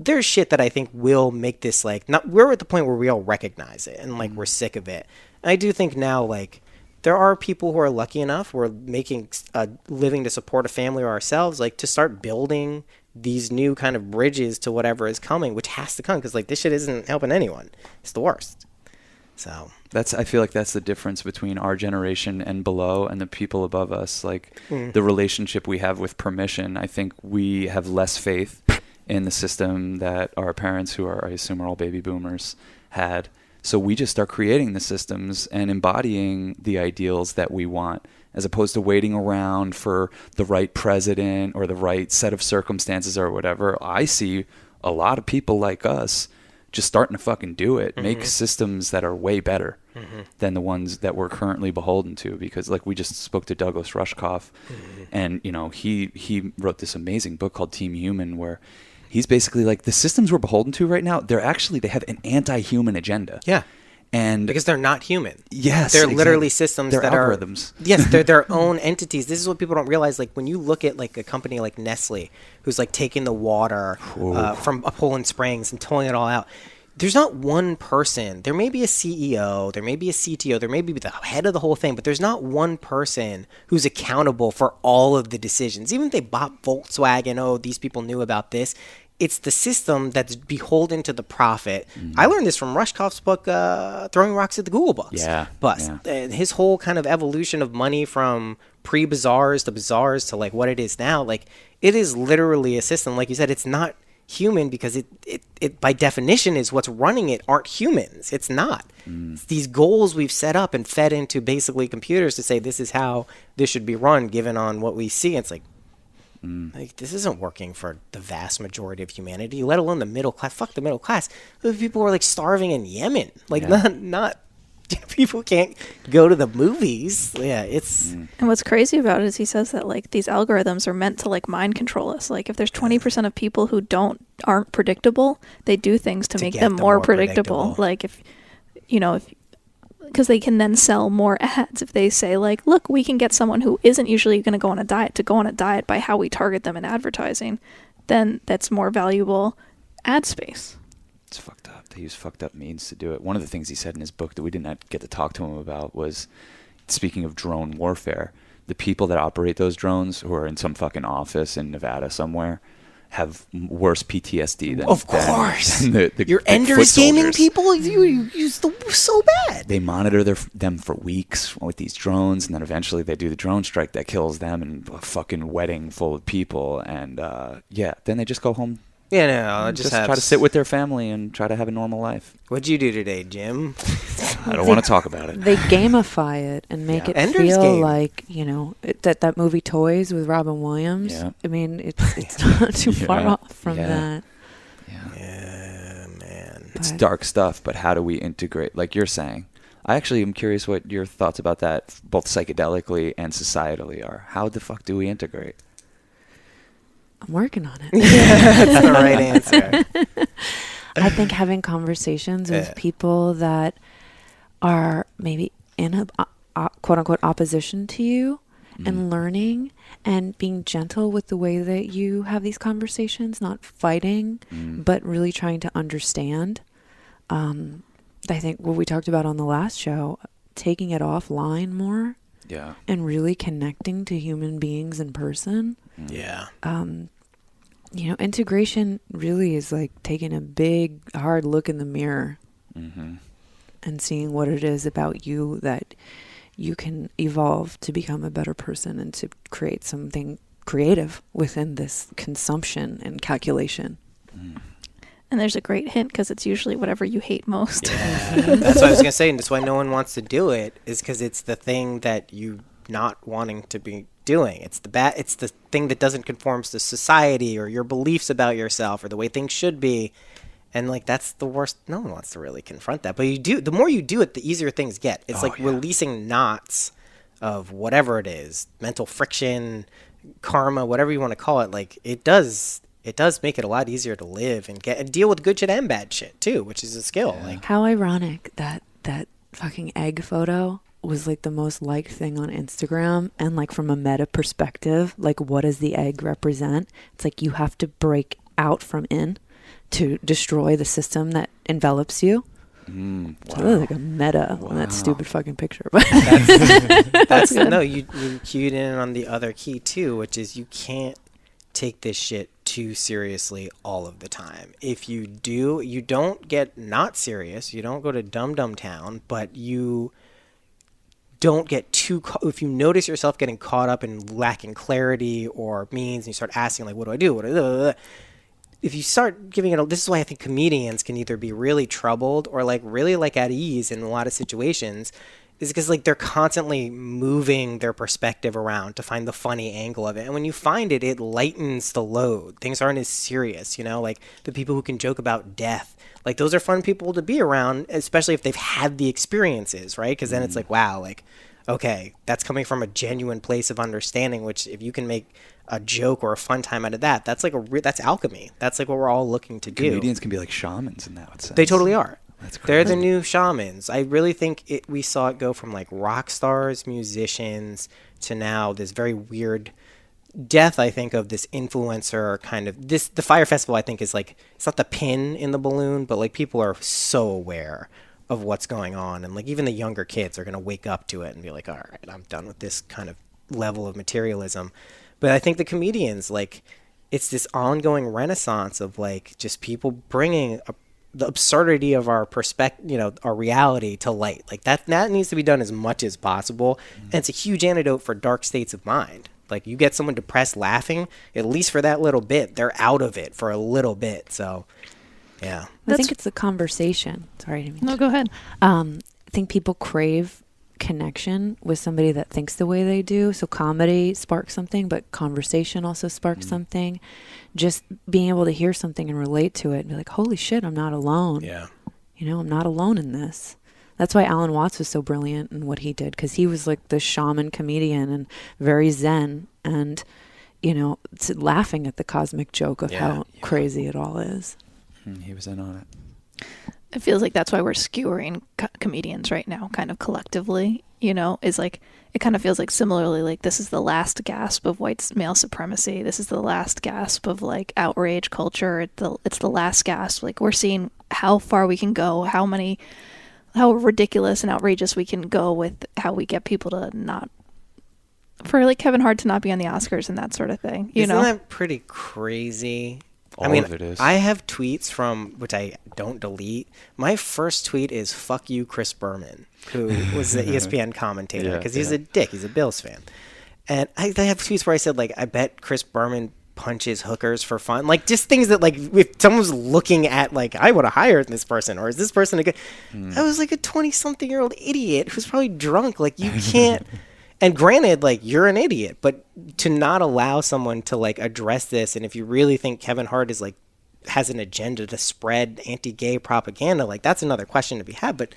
G: there's shit that I think will make this like not. We're at the point where we all recognize it and like we're sick of it. And I do think now like there are people who are lucky enough who are making a living to support a family or ourselves, like to start building these new kind of bridges to whatever is coming, which has to come because like this shit isn't helping anyone. It's the worst. So
B: I feel like that's the difference between our generation and below and the people above us. Like the relationship we have with permission. I think we have less faith in the system that our parents, who are, I assume, are all baby boomers, had. So we just start creating the systems and embodying the ideals that we want, as opposed to waiting around for the right president or the right set of circumstances or whatever. I see a lot of people like us just starting to fucking do it, make systems that are way better than the ones that we're currently beholden to. Because like we just spoke to Douglas Rushkoff, and you know he wrote this amazing book called Team Human, where he's basically like, the systems we're beholden to right now, they have an anti-human agenda.
G: yeah.
B: And
G: Because they're not human.
B: yes,
G: They're
B: exactly.
G: literally systems
B: They're
G: that
B: algorithms.
G: are... Yes, they're their own entities. This is what people don't realize. Like, when you look at, like, a company like Nestle, who's, like, taking the water from Poland Springs and towing it all out, there's not one person. There may be a CEO, there may be a CTO, there may be the head of the whole thing, but there's not one person who's accountable for all of the decisions. Even if they bought Volkswagen, oh, these people knew about this. It's the system that's beholden to the profit. I learned this from Rushkoff's book, Throwing Rocks at the Google Bus. And his whole kind of evolution of money from pre-bazaars to like what it is now. Like, it is literally a system. Like you said, it's not human because it by definition is what's running it aren't humans. It's not. It's these goals we've set up and fed into basically computers to say this is how this should be run given on what we see. It's like, like, this isn't working for the vast majority of humanity, let alone the middle class. Fuck the middle class. People were like starving in Yemen. Like, not people can't go to the movies. Yeah, it's...
A: And what's crazy about it is he says that like these algorithms are meant to like mind control us. Like if there's 20% of people who aren't predictable, they do things to make them more predictable. Like if because they can then sell more ads. If they say like, look, we can get someone who isn't usually going to go on a diet to go on a diet by how we target them in advertising, then that's more valuable ad space.
B: It's fucked up. They use fucked up means to do it. One of the things he said in his book that we didn't get to talk to him about was, speaking of drone warfare, the people that operate those drones, who are in some fucking office in Nevada somewhere, have worse PTSD than
G: your Ender's Gaming people. You use so bad.
B: They monitor them for weeks with these drones, and then eventually they do the drone strike that kills them and a fucking wedding full of people, and then they just go home.
G: Yeah, no, I
B: just try to sit with their family and try to have a normal life.
G: What'd you do today, Jim?
B: I don't want to talk about it.
E: They gamify it and make it
G: Ender's
E: feel
G: Game.
E: like, that movie Toys with Robin Williams.
B: Yeah.
E: I mean, it's not too far off from that.
G: Yeah, man.
B: It's dark stuff, but how do we integrate? Like you're saying, I actually am curious what your thoughts about that, both psychedelically and societally, are. How the fuck do we integrate?
E: I'm working on it.
G: That's the right answer.
E: I think having conversations with people that are maybe in a quote unquote opposition to you and learning and being gentle with the way that you have these conversations, not fighting, but really trying to understand. I think what we talked about on the last show, taking it offline more.
B: Yeah.
E: And really connecting to human beings in person.
G: Yeah.
E: Integration really is like taking a big, hard look in the mirror and seeing what it is about you that you can evolve to become a better person and to create something creative within this consumption and calculation.
A: And there's a great hint because it's usually whatever you hate most.
G: Yeah. That's what I was going to say. And that's why no one wants to do it, is because it's the thing that you not wanting to be doing. It's the thing that doesn't conform to society or your beliefs about yourself or the way things should be. And like that's the worst. No one wants to really confront that, but you do. The more you do it, the easier things get. It's like releasing knots of whatever it is, mental friction, karma, whatever you want to call it. Like it does make it a lot easier to live and get and deal with good shit and bad shit too, which is a skill. Like
E: How ironic that fucking egg photo was like the most liked thing on Instagram, and like from a meta perspective, like what does the egg represent? It's like you have to break out from in to destroy the system that envelops you.
B: Wow.
E: So really like a meta on that stupid fucking picture. But
G: that's no, you cued in on the other key too, which is you can't take this shit too seriously all of the time. If you do, you don't get not serious. You don't go to dum dum town, but you don't get too. If you notice yourself getting caught up in lacking clarity or means, and you start asking like, "What do I do? What do I do?" If you start giving it, this is why I think comedians can either be really troubled or like really like at ease in a lot of situations, is because like they're constantly moving their perspective around to find the funny angle of it. And when you find it, it lightens the load. Things aren't as serious, you know, like the people who can joke about death. Like those are fun people to be around, especially if they've had the experiences, right? Because then it's like, wow, like, okay, that's coming from a genuine place of understanding, which if you can make a joke or a fun time out of that, that's like that's alchemy. That's like what we're all looking to do.
B: Comedians can be like shamans in that sense.
G: They totally are.
B: That's crazy.
G: They're the new shamans. I really think we saw it go from like rock stars, musicians, to now this very weird death, I think, of this influencer kind of the Fire Festival. I think is like, it's not the pin in the balloon, but like people are so aware of what's going on, and like even the younger kids are going to wake up to it and be like, all right, I'm done with this kind of level of materialism. But I think the comedians, like, it's this ongoing renaissance of like just people bringing the absurdity of our perspective, you know, our reality to light. Like that needs to be done as much as possible. And it's a huge antidote for dark states of mind. Like you get someone depressed laughing, at least for that little bit, they're out of it for a little bit. So, yeah.
E: I think it's a conversation. Sorry, I didn't mean
A: No,
E: to.
A: go ahead.
E: I think people crave connection with somebody that thinks the way they do. So comedy sparks something, but conversation also sparks something. Just being able to hear something and relate to it and be like, holy shit, I'm not alone.
G: Yeah.
E: You know, I'm not alone in this. That's why Alan Watts was so brilliant in what he did, because he was like the shaman comedian and very zen and, you know, laughing at the cosmic joke of how crazy it all is.
B: He was in on it.
A: It feels like that's why we're skewering comedians right now, kind of collectively, you know, is like, it kind of feels like similarly, like this is the last gasp of white male supremacy. This is the last gasp of like outrage culture. It's the last gasp. Like we're seeing how far we can go, how ridiculous and outrageous we can go with how we get people to not, for like Kevin Hart to not be on the Oscars and that sort of thing, you know?
G: Isn't that pretty crazy?
B: All of it is.
G: I have tweets from, which I don't delete. My first tweet is "fuck you, Chris Berman," who was the ESPN commentator, because he's a dick. He's a Bills fan, and I have tweets where I said like, I bet Chris Berman punches hookers for fun, like just things that like if someone was looking at like, I would have hired this person, or is this person a good? I was like a 20-something-year-old idiot who's probably drunk. Like you can't. And granted, like, you're an idiot, but to not allow someone to, like, address this, and if you really think Kevin Hart is, like, has an agenda to spread anti-gay propaganda, like, that's another question to be had, but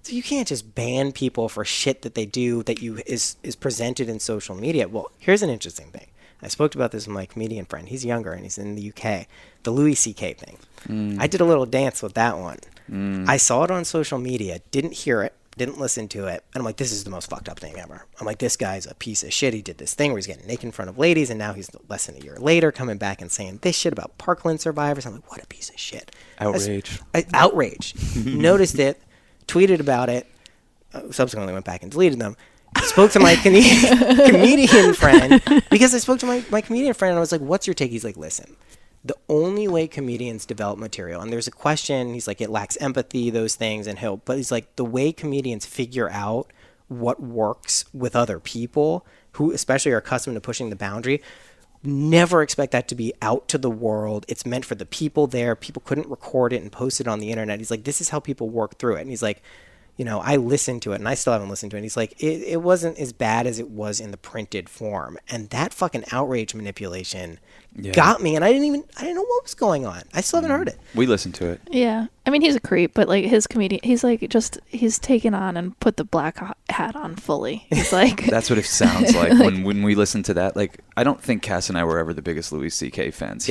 G: so you can't just ban people for shit that they do that is presented in social media. Well, here's an interesting thing. I spoke about this with my comedian friend. He's younger, and he's in the UK. The Louis C.K. thing. I did a little dance with that one. I saw it on social media, didn't hear it, didn't listen to it, and I'm like, this is the most fucked up thing ever. I'm like, this guy's a piece of shit. He did this thing where he's getting naked in front of ladies, and now he's less than a year later coming back and saying this shit about Parkland survivors. I'm like, what a piece of shit.
B: Outrage.
G: Outrage. Noticed it, tweeted about it, subsequently went back and deleted them. Spoke to my comedian friend, because I spoke to my comedian friend, and I was like, what's your take? He's like, listen, the only way comedians develop material, and there's a question, he's like, it lacks empathy, those things, but he's like, the way comedians figure out what works with other people, who especially are accustomed to pushing the boundary, never expect that to be out to the world. It's meant for the people there. People couldn't record it and post it on the internet. He's like, this is how people work through it. And he's like, I listened to it and I still haven't listened to it. And he's like, it wasn't as bad as it was in the printed form. And that fucking outrage manipulation got me. And I didn't know what was going on. I still haven't heard it.
B: We listened to it.
A: Yeah. I mean, he's a creep, but like his comedian, he's like he's taken on and put the black hat on fully. He's like,
B: that's what it sounds like when we listen to that. Like, I don't think Cass and I were ever the biggest Louis C.K. fans.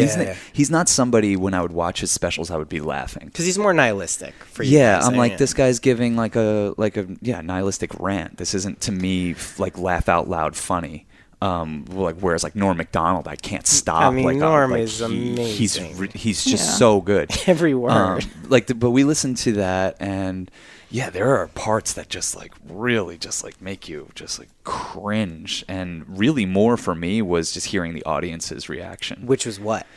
B: He's not somebody when I would watch his specials I would be laughing.
G: Because he's more nihilistic for you.
B: Yeah, I'm like, this guy's giving like a nihilistic rant. This isn't to me like laugh out loud funny. Like whereas like Norm Macdonald, I can't stop.
G: I mean,
B: like,
G: Norm is amazing.
B: He's just so good.
G: Every word.
B: But we listened to that, and yeah, there are parts that just like really just like make you just like cringe. And really, more for me was just hearing the audience's reaction.
G: Which was what?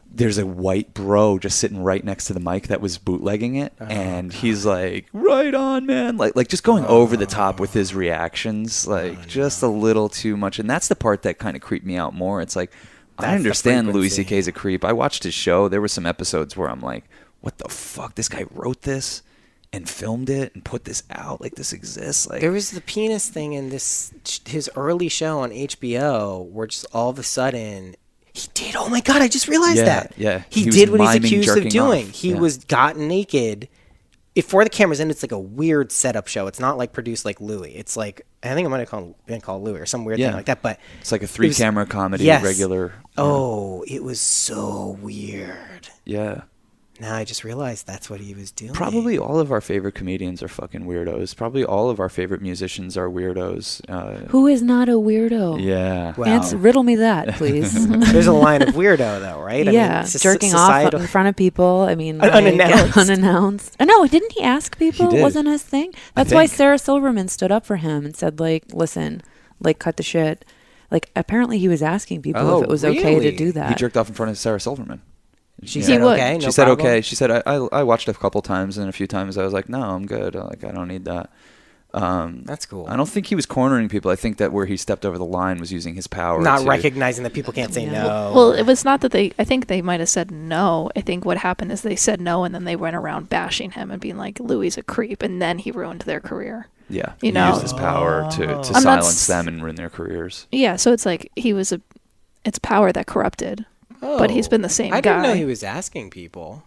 B: There's a white bro just sitting right next to the mic that was bootlegging it, and he's like, "Right on, man!" Like just going over the top with his reactions, like just a little too much. And that's the part that kind of creeped me out more. It's like, I understand Louis C.K.'s a creep. I watched his show. There were some episodes where I'm like, "What the fuck? This guy wrote this and filmed it and put this out. Like, this exists." Like,
G: there was the penis thing in his early show on HBO, where just all of a sudden. He did. Oh my God! I just realized that.
B: Yeah,
G: he did what he's
B: miming
G: accused of
B: jerking
G: doing.
B: off.
G: He was got naked before the cameras, and it's like a weird setup show. It's not like produced like Louis. It's like I think it might have been called Louis or some weird thing like that. But
B: it's like a 3-camera comedy,
G: yes.
B: regular.
G: Oh, it was so weird.
B: Yeah.
G: Now I just realized that's what he was doing.
B: Probably all of our favorite comedians are fucking weirdos. Probably all of our favorite musicians are weirdos.
E: Who is not a weirdo?
B: Yeah.
E: Well, riddle me that, please.
G: There's a line of weirdo, though, right?
E: Yeah,
G: I mean,
E: jerking off in front of people. I mean,
G: unannounced.
E: Unannounced. No, didn't he ask people?
B: He did.
E: Wasn't his thing? That's why Sarah Silverman stood up for him and said, like, listen, like, cut the shit. Like, apparently he was asking people if it was okay to do that.
B: He jerked off in front of Sarah Silverman.
G: She said okay.
B: She said okay. She said I watched it a couple times, and a few times I was like, no, I'm good. Like, I don't need that.
G: That's cool.
B: I don't think he was cornering people. I think that where he stepped over the line was using his power.
G: Not recognizing that people can't say no.
A: Well, it was not that I think they might have said no. I think what happened is they said no, and then they went around bashing him and being like, Louis a creep, and then he ruined their career.
B: Yeah.
A: He
B: used his power to silence them and ruin their careers.
A: Yeah, so it's like it's power that corrupted. But he's been the same guy.
G: I didn't know he was asking people.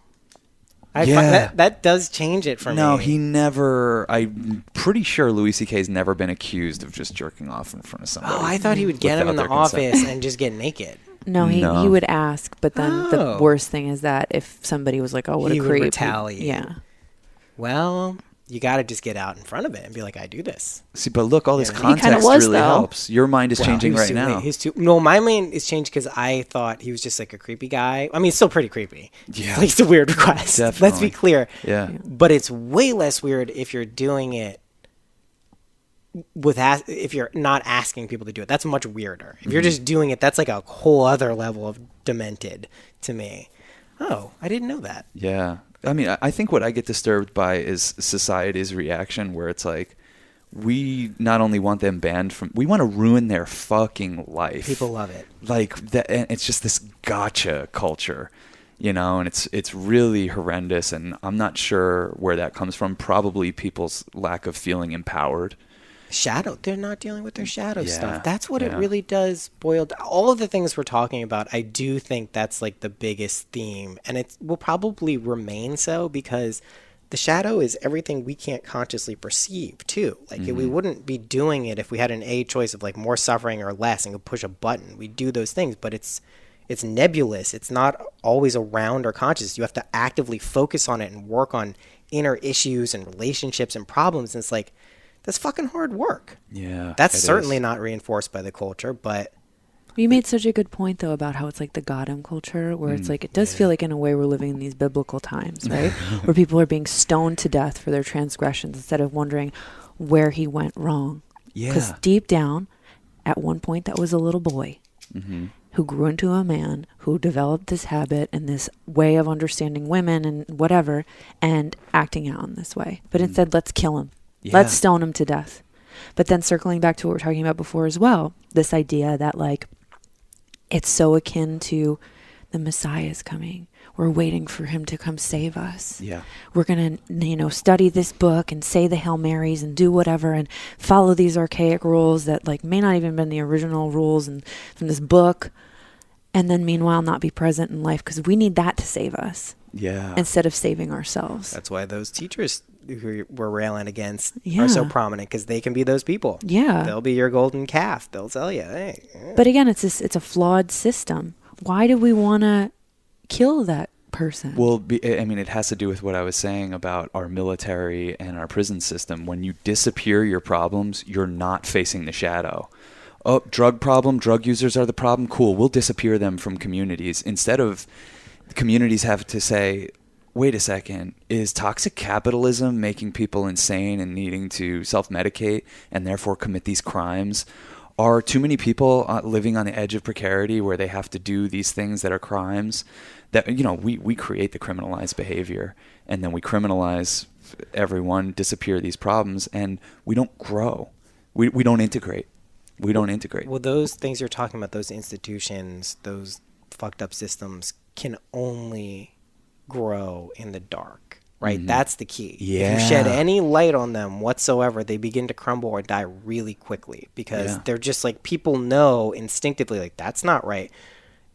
G: That does change it for me.
B: No, he never. I'm pretty sure Louis C.K.'s never been accused of just jerking off in front of somebody.
G: Oh, I thought he would get him in the office and just get naked.
E: No, he would ask, but then the worst thing is that if somebody was like, "Oh, what a creep,"
G: would retaliate.
E: Yeah.
G: Well, you got to just get out in front of it and be like, "I do this."
B: See, but look, all this
A: He kinda
B: context
A: was,
B: really
A: though.
B: helps. Your mind is changing right now.
G: No, my mind is changed because I thought he was just like a creepy guy. I mean, it's still pretty creepy.
B: Yeah.
G: Like, it's a weird request.
B: Definitely.
G: Let's be clear.
B: Yeah.
G: But it's way less weird if you're doing it if you're not asking people to do it. That's much weirder. If you're just doing it, that's like a whole other level of demented to me. Oh, I didn't know that.
B: Yeah. I mean, I think what I get disturbed by is society's reaction, where it's like, we not only want them banned from, we want to ruin their fucking life.
G: People love it.
B: Like that, and it's just this gotcha culture, and it's really horrendous. And I'm not sure where that comes from. Probably people's lack of feeling empowered.
G: They're not dealing with their shadow
B: Yeah,
G: stuff. That's what it really does boil down. All of the things we're talking about, I do think that's like the biggest theme, and it will probably remain so because the shadow is everything we can't consciously perceive too. Like we wouldn't be doing it if we had an choice of like more suffering or less and could push a button. We do those things, but it's nebulous. It's not always around our conscious. You have to actively focus on it and work on inner issues and relationships and problems. And it's like, that's fucking hard work.
B: Yeah.
G: That's certainly not reinforced by the culture, but...
E: You made such a good point, though, about how it's like the Gotham culture, where it's like, it does feel like in a way we're living in these biblical times, right? Where people are being stoned to death for their transgressions instead of wondering where he went wrong.
B: Yeah.
E: Because deep down, at one point, that was a little boy who grew into a man, who developed this habit and this way of understanding women and whatever, and acting out in this way. But instead, let's kill him.
B: Yeah.
E: Let's stone him to death. But then circling back to what we were talking about before as well, this idea that like it's so akin to the Messiah is coming. We're waiting for him to come save us.
B: Yeah.
E: We're going to, study this book and say the Hail Marys and do whatever and follow these archaic rules that like may not even been the original rules and from this book. And then meanwhile not be present in life because we need that to save us.
B: Yeah.
E: Instead of saving ourselves.
G: That's why those teachers who we're railing against
E: Yeah.
G: are so prominent, because they can be those people.
E: Yeah.
G: They'll be your golden calf. They'll tell you, hey.
E: But again, it's a flawed system. Why do we want to kill that person?
B: Well, it has to do with what I was saying about our military and our prison system. When you disappear your problems, you're not facing the shadow. Oh, drug problem, drug users are the problem. Cool, we'll disappear them from communities. Instead of communities have to say, wait a second, is toxic capitalism making people insane and needing to self-medicate and therefore commit these crimes? Are too many people living on the edge of precarity where they have to do these things that are crimes? That, we create the criminalized behavior, and then we criminalize everyone, disappear these problems, and we don't grow. We don't integrate. We don't integrate.
G: Well, those things you're talking about, those institutions, those fucked up systems can only grow in the dark, right?
B: Mm-hmm.
G: That's the key.
B: Yeah.
G: If you shed any light on them whatsoever, they begin to crumble or die really quickly, because they're just like, people know instinctively, like, that's not right.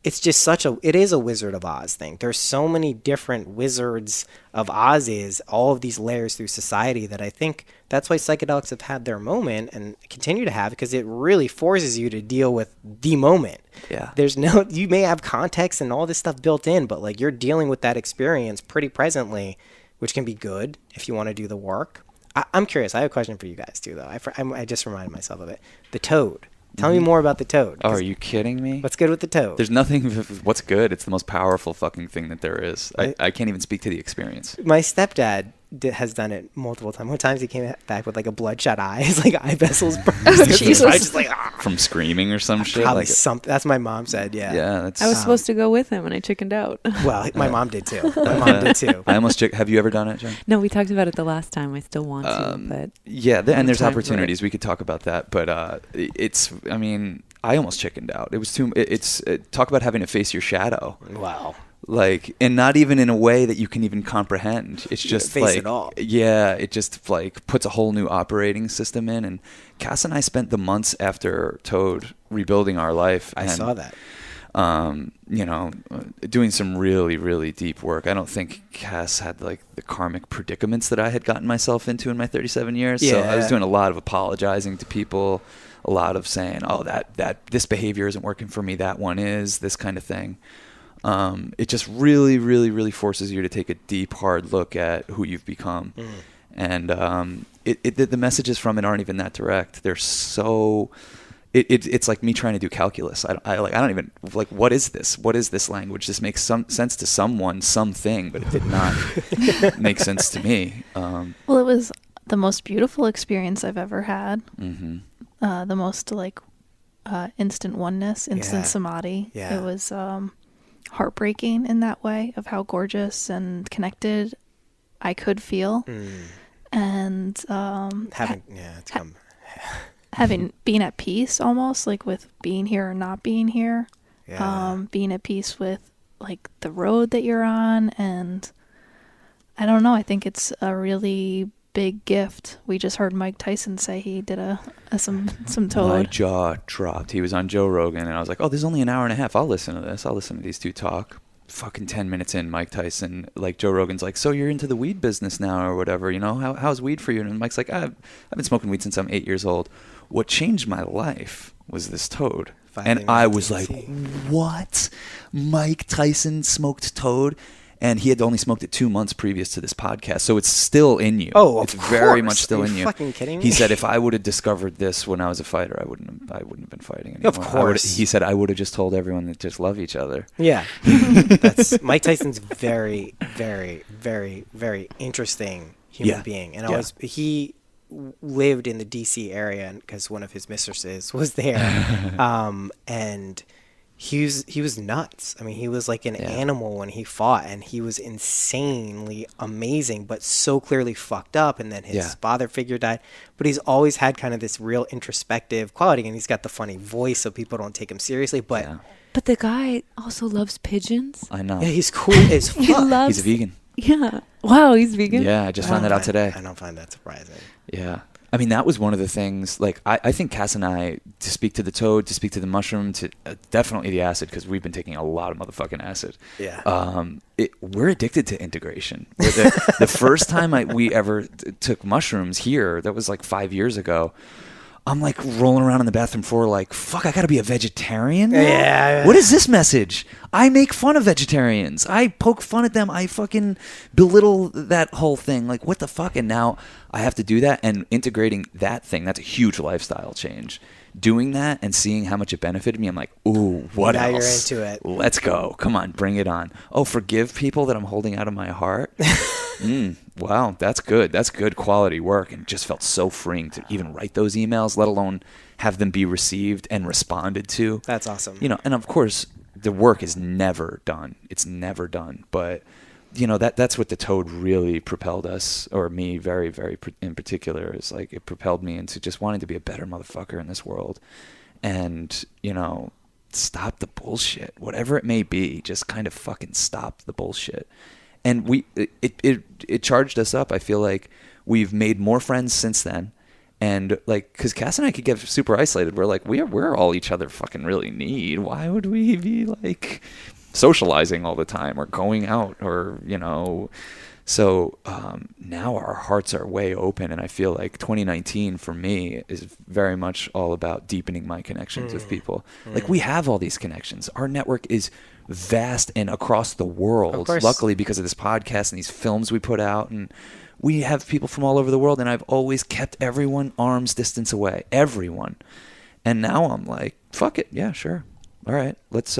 G: It's just it is a Wizard of Oz thing. There's so many different Wizards of Oz's, all of these layers through society, that I think that's why psychedelics have had their moment and continue to have, because it really forces you to deal with the moment.
B: Yeah.
G: You may have context and all this stuff built in, but like, you're dealing with that experience pretty presently, which can be good if you want to do the work. I'm curious. I have a question for you guys too, though. I just reminded myself of it. The toad. Tell me more about the toad.
B: Oh, are you kidding me?
G: What's good with the toad?
B: There's nothing. What's good? It's the most powerful fucking thing that there is. I can't even speak to the experience.
G: My stepdad has done it multiple times. One time he came back with like a bloodshot eye. His like eye vessels burst.
A: Jesus.
G: I just like
B: From screaming or some shit.
G: probably
B: Like,
G: something. That's what my mom said. Yeah.
B: yeah, that's.
E: I was supposed to go with him and I chickened out.
G: Well, my mom did too. My mom did too.
B: I almost. Have you ever done it, Jen?
E: No, we talked about it the last time. I still want to, but
B: Yeah, and there's
E: time for it.
B: opportunities. We could talk about that, but it's. I mean, I almost chickened out. It was too. Talk about having to face your shadow.
G: Wow.
B: Like, and not even in a way that you can even comprehend. It's just
G: face
B: like,
G: it all.
B: yeah, it just like puts a whole new operating system in. And Cass and I spent the months after Toad rebuilding our life.
G: I saw that.
B: Doing some really, really deep work. I don't think Cass had like the karmic predicaments that I had gotten myself into in my 37 years. So I was doing a lot of apologizing to people, a lot of saying, oh, that this behavior isn't working for me, that one is, this kind of thing. It just really, really, really forces you to take a deep, hard look at who you've become. And the messages from it aren't even that direct. They're so... It's like me trying to do calculus. I don't even like, what is this? What is this language? This makes some sense to someone, something, but it did not make sense to me.
A: Well, it was the most beautiful experience I've ever had.
B: Mm-hmm.
A: The most like instant oneness, instant samadhi.
G: Yeah.
A: It was heartbreaking in that way, of how gorgeous and connected I could feel. And having been at peace, almost like with being here or not being here. Being at peace with like the road that you're on, and I don't know, I think it's a really big gift. We just heard Mike Tyson say he did some Toad.
B: My jaw dropped. He was on Joe Rogan, and I was like, oh, this is only an hour and a half. I'll listen to this. I'll listen to these two talk. Fucking 10 minutes in, Mike Tyson, like, Joe Rogan's like, so you're into the weed business now or whatever, how's weed for you? And Mike's like, I've been smoking weed since I'm 8 years old. What changed my life was this Toad. And I was like, what? Mike Tyson smoked Toad? And he had only smoked it 2 months previous to this podcast. So it's still in you.
G: Oh,
B: it's very much still
G: Are
B: in
G: you
B: you.
G: fucking kidding me?
B: He said, if I would have discovered this when I was a fighter, I wouldn't have been fighting anymore.
G: Of course.
B: He said, I would have just told everyone to just love each other.
G: Yeah. That's Mike Tyson's very, very, very, very interesting human being. And he lived in the DC area because one of his mistresses was there. And he was nuts. I mean, he was like an animal when he fought, and he was insanely amazing, but so clearly fucked up. And then his father figure died. But he's always had kind of this real introspective quality, and he's got the funny voice, so people don't take him seriously. But
E: But the guy also loves pigeons.
B: I know.
G: yeah, he's cool as fuck.
B: He's a vegan.
E: Yeah. Wow, he's vegan.
B: Yeah, I just found that out today.
G: I don't find that surprising.
B: Yeah. I mean, that was one of the things, like, I think Cass and I, to speak to the toad, to speak to the mushroom, to definitely the acid, because we've been taking a lot of motherfucking acid.
G: Yeah.
B: We're addicted to integration. The first time we ever took mushrooms here, that was like 5 years ago, I'm like rolling around in the bathroom floor like, fuck, I gotta be a vegetarian now?
G: Yeah.
B: What is this message? I make fun of vegetarians. I poke fun at them. I fucking belittle that whole thing. Like, what the fuck? And now I have to do that, and integrating that thing, that's a huge lifestyle change. Doing that and seeing how much it benefited me, I'm like, ooh, what
G: Now
B: else?
G: you're into it.
B: Let's go. Come on, bring it on. Oh, forgive people that I'm holding out of my heart? Wow, that's good. That's good quality work, and it just felt so freeing to even write those emails, let alone have them be received and responded to.
G: That's awesome.
B: You know, and of course, the work is never done. It's never done. But, you know, that's what the toad really propelled us, or me very, very in particular, is like it propelled me into just wanting to be a better motherfucker in this world. And, you know, stop the bullshit, whatever it may be, just kind of fucking stop the bullshit. And it charged us up. I feel like we've made more friends since then. And like, because Cass and I could get super isolated. We're like, we're all each other fucking really need. Why would we be like socializing all the time or going out or, you know? So now our hearts are way open. And I feel like 2019 for me is very much all about deepening my connections with people. Like, we have all these connections. Our network is vast and across the world, luckily, because of this podcast and these films we put out, and we have people from all over the world, and I've always kept everyone arm's distance away, everyone. And now I'm like, fuck it, yeah, sure, all right, let's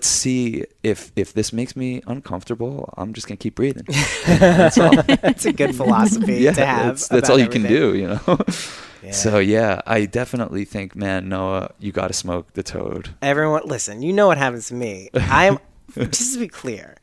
B: see if this makes me uncomfortable. I'm just gonna keep breathing. That's all.
G: That's a good philosophy to have.
B: That's all you can
G: everything.
B: do, you know.
G: Yeah.
B: So yeah, I definitely think, man, Noah, you got to smoke the toad.
G: Everyone, listen, you know what happens to me. I'm, just to be clear,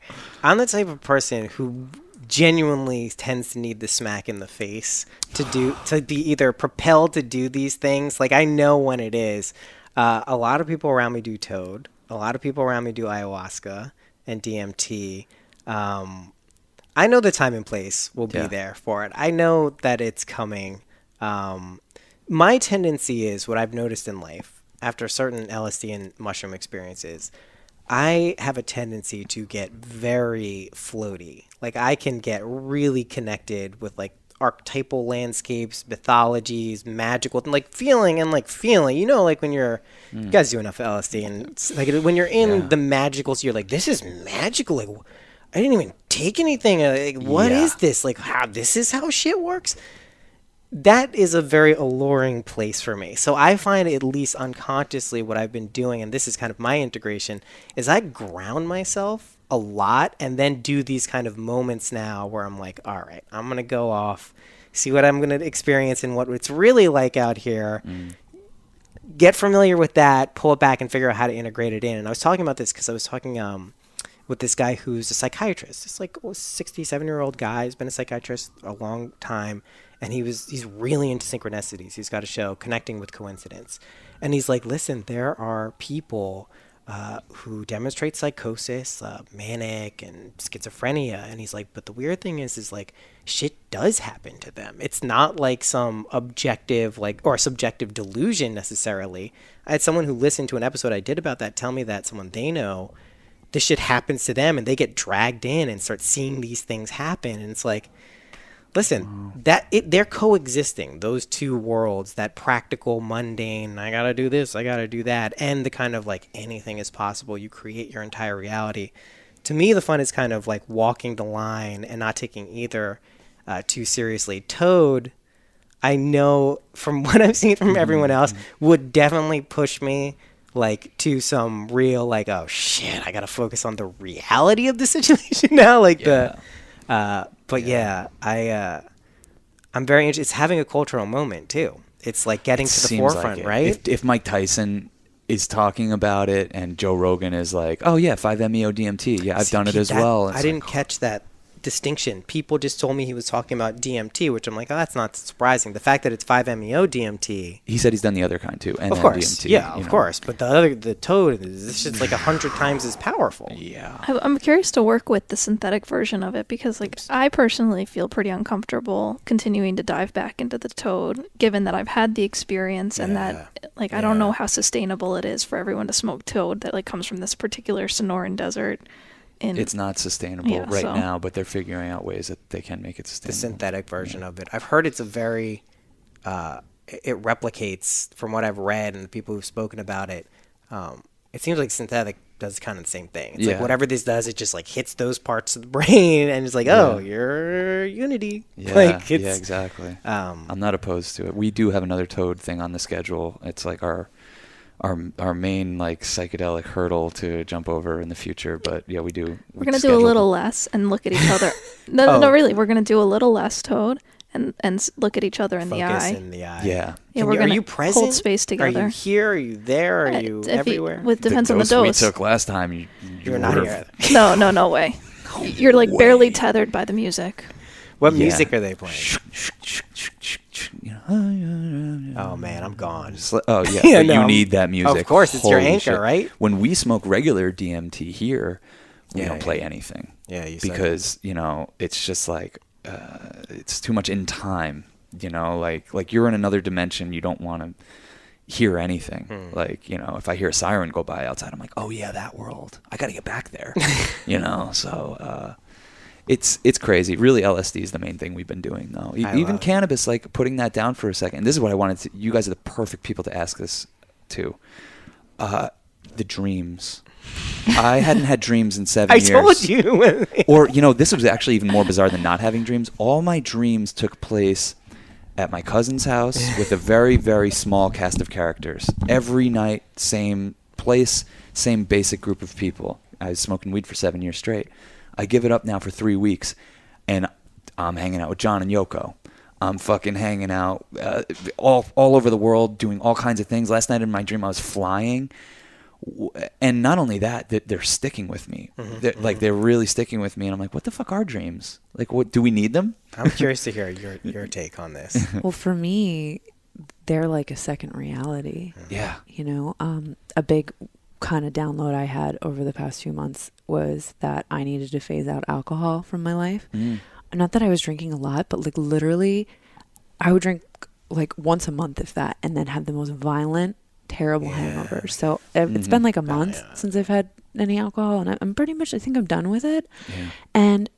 G: I'm the type of person who genuinely tends to need the smack in the face to be either propelled to do these things. Like, I know when it is. A lot of people around me do toad. A lot of people around me do ayahuasca and DMT. I know the time and place will be there for it. I know that it's coming. My tendency is, what I've noticed in life after certain LSD and mushroom experiences, I have a tendency to get very floaty. Like, I can get really connected with like archetypal landscapes, mythologies, magical, like feeling, you know, like when you guys do enough LSD, and it's like when you're in the magical, so you're like, this is magical. Like, I didn't even take anything. Like, what is this? Like, this is how shit works. That is a very alluring place for me. So I find, at least unconsciously, what I've been doing, and this is kind of my integration, is I ground myself a lot and then do these kind of moments now where I'm like, all right, I'm going to go off, see what I'm going to experience and what it's really like out here. Get familiar with that, pull it back, and figure out how to integrate it in. And I was talking about this because I was talking with this guy who's a psychiatrist. It's like a 67-year-old guy. He's been a psychiatrist a long time. And he's really into synchronicities. He's got a show, Connecting with Coincidence. And he's like, listen, there are people who demonstrate psychosis, manic and schizophrenia. And he's like, but the weird thing is like, shit does happen to them. It's not like some objective, like, or subjective delusion necessarily. I had someone who listened to an episode I did about that tell me that someone they know, this shit happens to them and they get dragged in and start seeing these things happen. And it's like, listen, they're coexisting, those two worlds, that practical, mundane, I gotta do this, I gotta do that, and the kind of like anything is possible, you create your entire reality. To me, the fun is kind of like walking the line and not taking either too seriously. Toad, I know from what I've seen from everyone else, would definitely push me like to some real like, oh shit, I gotta focus on the reality of the situation now, like I'm very interested. It's having a cultural moment too. It's like getting to the forefront, right?
B: If Mike Tyson is talking about it, and Joe Rogan is like, "Oh yeah, 5-MeO DMT. Yeah, I've done it as well."
G: I didn't catch that distinction. People just told me he was talking about DMT, which I'm like, oh, that's not surprising. The fact that it's 5-MeO DMT.
B: He said he's done the other kind too, and
G: Of course,
B: DMT,
G: yeah,
B: you
G: of
B: know.
G: course. But the toad is this shit's like 100 times as powerful.
B: Yeah.
A: I'm curious to work with the synthetic version of it because, like, I personally feel pretty uncomfortable continuing to dive back into the toad, given that I've had the experience and that, like, I don't know how sustainable it is for everyone to smoke toad that, like, comes from this particular Sonoran desert.
B: It's not sustainable right
A: so.
B: now, but they're figuring out ways that they can make it
G: The
B: sustainable.
G: synthetic version of it. I've heard it's a very, it replicates from what I've read and the people who've spoken about it. It seems like synthetic does kind of the same thing. It's like whatever this does, it just like hits those parts of the brain and it's like, oh, you're Unity.
B: Yeah,
G: Like,
B: yeah, exactly. I'm not opposed to it. We do have another toad thing on the schedule. It's like our main like psychedelic hurdle to jump over in the future, but yeah, we do.
A: We're gonna do a little less and look at each other. No, really, we're gonna do a little less toad and look at each other in the
G: Focus
A: eye.
G: in the eye.
B: Yeah.
A: Yeah,
G: Are
A: we're gonna
G: you present?
A: hold space together.
G: Are you here? Are you there? Are you
A: If
G: everywhere?
A: It depends on the
B: dose we
A: dose.
B: took last time.
G: You're not here.
A: No way. You're like barely tethered by the music.
G: What
B: Yeah.
G: music are they playing?
B: You know,
G: Oh man, I'm gone.
B: oh yeah,
G: Yeah,
B: but
G: no,
B: you
G: I'm-
B: need that music.
G: Of course, it's your
B: Holy
G: anchor,
B: shit.
G: right?
B: When we smoke regular DMT here, we
G: Yeah,
B: don't
G: yeah.
B: play anything.
G: Yeah, you said
B: because it's just like it's too much in time. Like you're in another dimension. You don't want to hear anything. Like if I hear a siren go by outside, I'm like, oh yeah, that world. I got to get back there. So. It's crazy. Really, LSD is the main thing we've been doing, though. Even cannabis, like putting that down for a second. This is what I wanted to. You guys are the perfect people to ask this to. The dreams. I hadn't had dreams in 7 years.
G: I told you.
B: Or this was actually even more bizarre than not having dreams. All my dreams took place at my cousin's house with a very, very small cast of characters. Every night, same place, same basic group of people. I was smoking weed for 7 years straight. I give it up now for 3 weeks, and I'm hanging out with John and Yoko. I'm fucking hanging out all over the world, doing all kinds of things. Last night in my dream, I was flying, and not only that, they're sticking with me. They're really sticking with me, and I'm like, what the fuck are dreams? Like, what do we need them?
G: I'm curious to hear your take on this.
E: Well, for me, they're like a second reality.
B: Yeah.
E: A big kind of download I had over the past few months was that I needed to phase out alcohol from my life. Not that I was drinking a lot, but like literally I would drink like once a month, if that, and then have the most violent, terrible hangovers. So it's been like a month since I've had any alcohol, and I'm pretty much, I think I'm done with it.
B: Yeah.
E: And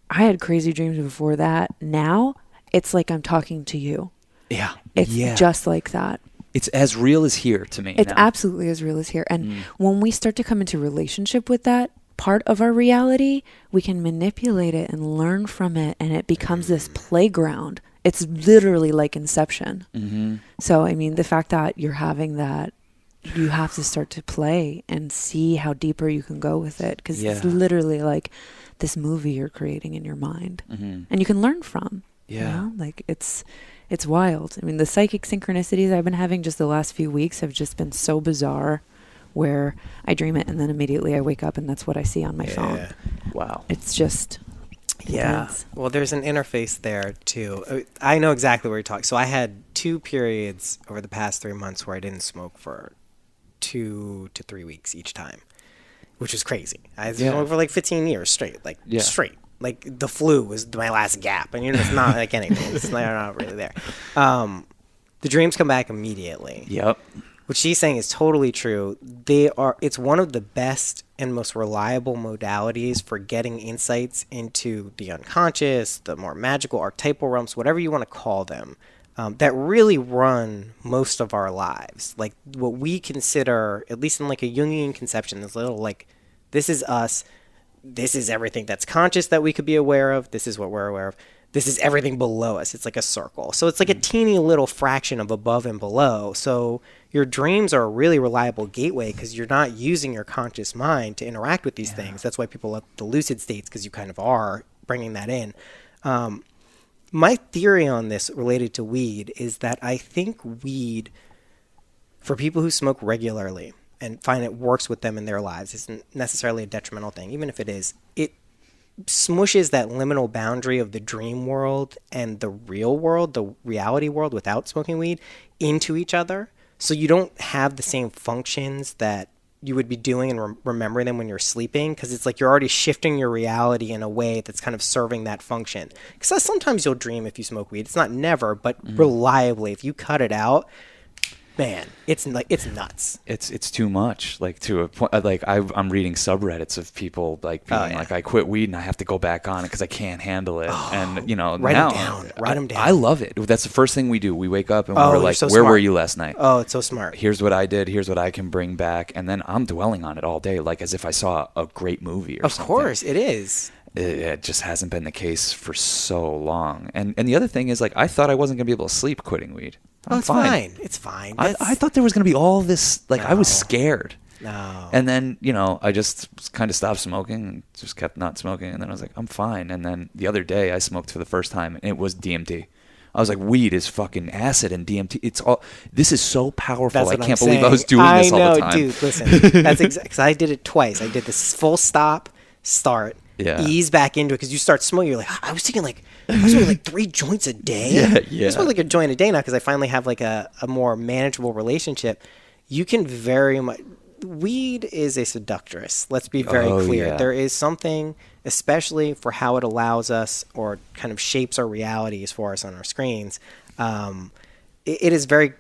E: I had crazy dreams before that. Now it's like I'm talking to you.
B: Yeah.
E: It's
B: yeah.
E: just like that.
B: It's as real as here to me.
E: It's
B: now.
E: absolutely as real as here. And when we start to come into relationship with that part of our reality, we can manipulate it and learn from it, and it becomes this playground. It's literally like Inception.
B: Mm-hmm.
E: So, I mean, the fact that you're having that, you have to start to play and see how deeper you can go with it, because it's literally like this movie you're creating in your mind, and you can learn from. Like it's wild. I mean, the psychic synchronicities I've been having just the last few weeks have just been so bizarre, where I dream it and then immediately I wake up and that's what I see on my phone.
B: Wow.
E: It's just intense.
G: Well, there's an interface there too. I know exactly where you're talking. So I had 2 periods over the past 3 months where I didn't smoke for 2 to 3 weeks each time, which was crazy. I smoked for like 15 years straight, straight. Like the flu was my last gap, and it's not like anything. It's not really there. The dreams come back immediately.
B: Yep.
G: What she's saying is totally true. It's one of the best and most reliable modalities for getting insights into the unconscious, the more magical archetypal realms, whatever you want to call them, that really run most of our lives. Like what we consider, at least in like a Jungian conception, this little like, this is us. This is everything that's conscious that we could be aware of. This is what we're aware of. This is everything below us. It's like a circle. So it's like a teeny little fraction of above and below. So your dreams are a really reliable gateway because you're not using your conscious mind to interact with these things. That's why people love the lucid states, because you kind of are bringing that in. My theory on this related to weed is that I think weed for people who smoke regularly and find it works with them in their lives, isn't necessarily a detrimental thing. Even if it is, it smushes that liminal boundary of the dream world and the real world, the reality world without smoking weed, into each other. So you don't have the same functions that you would be doing and remembering them when you're sleeping, because it's like you're already shifting your reality in a way that's kind of serving that function. Because sometimes you'll dream if you smoke weed. It's not never, but reliably. If you cut it out, man, it's nuts.
B: It's too much. Like to a point. Like I'm reading subreddits of people like being like, I quit weed and I have to go back on it because I can't handle it. And
G: Write
B: now,
G: them down.
B: I love it. That's the first thing we do. We wake up and we're like,
G: so
B: where
G: smart.
B: were you last night?
G: Oh, it's so smart.
B: Here's what I did. Here's what I can bring back. And then I'm dwelling on it all day, like as if I saw a great movie or
G: Of
B: something.
G: course, it is.
B: It just hasn't been the case for so long. And the other thing is, like, I thought I wasn't going to be able to sleep quitting weed.
G: It's fine. It's fine.
B: I thought there was going to be all this, like, I was scared.
G: No.
B: And then, I just kind of stopped smoking and just kept not smoking. And then I was like, I'm fine. And then the other day I smoked for the first time and it was DMT. I was like, weed is fucking acid and DMT. It's all, this is so powerful. I can't believe I was doing this all the time.
G: Dude, listen. That's exactly, because I did it twice. I did this full stop, start, ease back into it, because you start smoking. You're like, I was smoking like 3 joints a day.
B: Yeah.
G: I smoke like a joint a day now because I finally have like a more manageable relationship. You can very much. Weed is a seductress. Let's be very clear.
B: Yeah.
G: There is something, especially for how it allows us or kind of shapes our realities for us on our screens. It is very.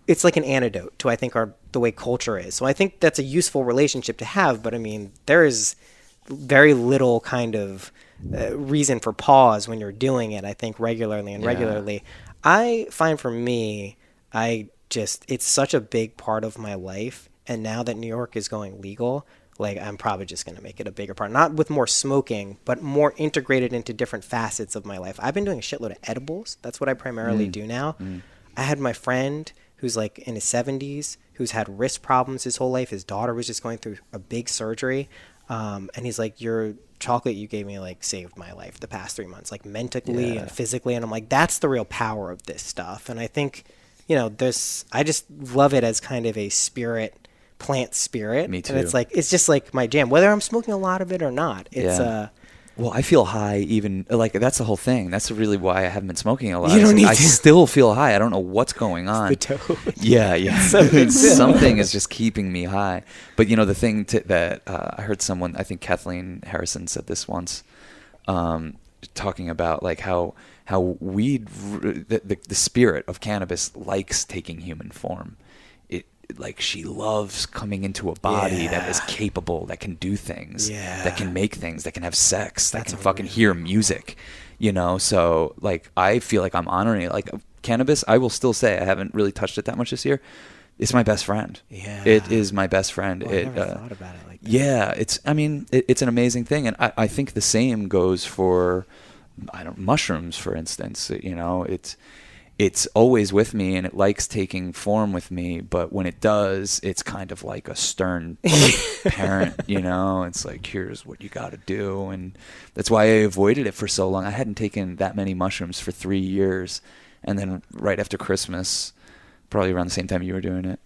G: It's like an antidote to, I think, the way culture is. So I think that's a useful relationship to have. But I mean, there is very little kind of reason for pause when you're doing it, I think, regularly. I find for me, it's such a big part of my life. And now that New York is going legal, like, I'm probably just going to make it a bigger part, not with more smoking, but more integrated into different facets of my life. I've been doing a shitload of edibles. That's what I primarily do now. I had my friend who's like in his 70s, who's had wrist problems his whole life. His daughter was just going through a big surgery. And he's like, your chocolate you gave me like saved my life the past 3 months, like mentally and physically. And I'm like, that's the real power of this stuff. And I think, I just love it as kind of a plant spirit.
B: Me too.
G: And it's just like my jam, whether I'm smoking a lot of it or not.
B: Well, I feel high even, like, that's the whole thing. That's really why I haven't been smoking a lot.
G: You don't need
B: I
G: to.
B: still feel high. I don't know what's going on.
G: The toad.
B: Yeah. Something is just keeping me high. But, the thing that I heard someone, I think Kathleen Harrison said this once, talking about, like, how weed, the spirit of cannabis likes taking human form. Like, she loves coming into a body that is capable, that can do things, that can make things, that can have sex, that can fucking hear music, So, like, I feel like I'm honoring it. Like, cannabis, I will still say I haven't really touched it that much this year. It's my best friend. Yeah. It is my best friend.
G: Well, I never thought about it like that.
B: Yeah. It's an amazing thing. And I think the same goes for, mushrooms, for instance. It's always with me and it likes taking form with me, but when it does, it's kind of like a stern parent, It's like, here's what you got to do. And that's why I avoided it for so long. I hadn't taken that many mushrooms for 3 years. And then right after Christmas, probably around the same time you were doing it,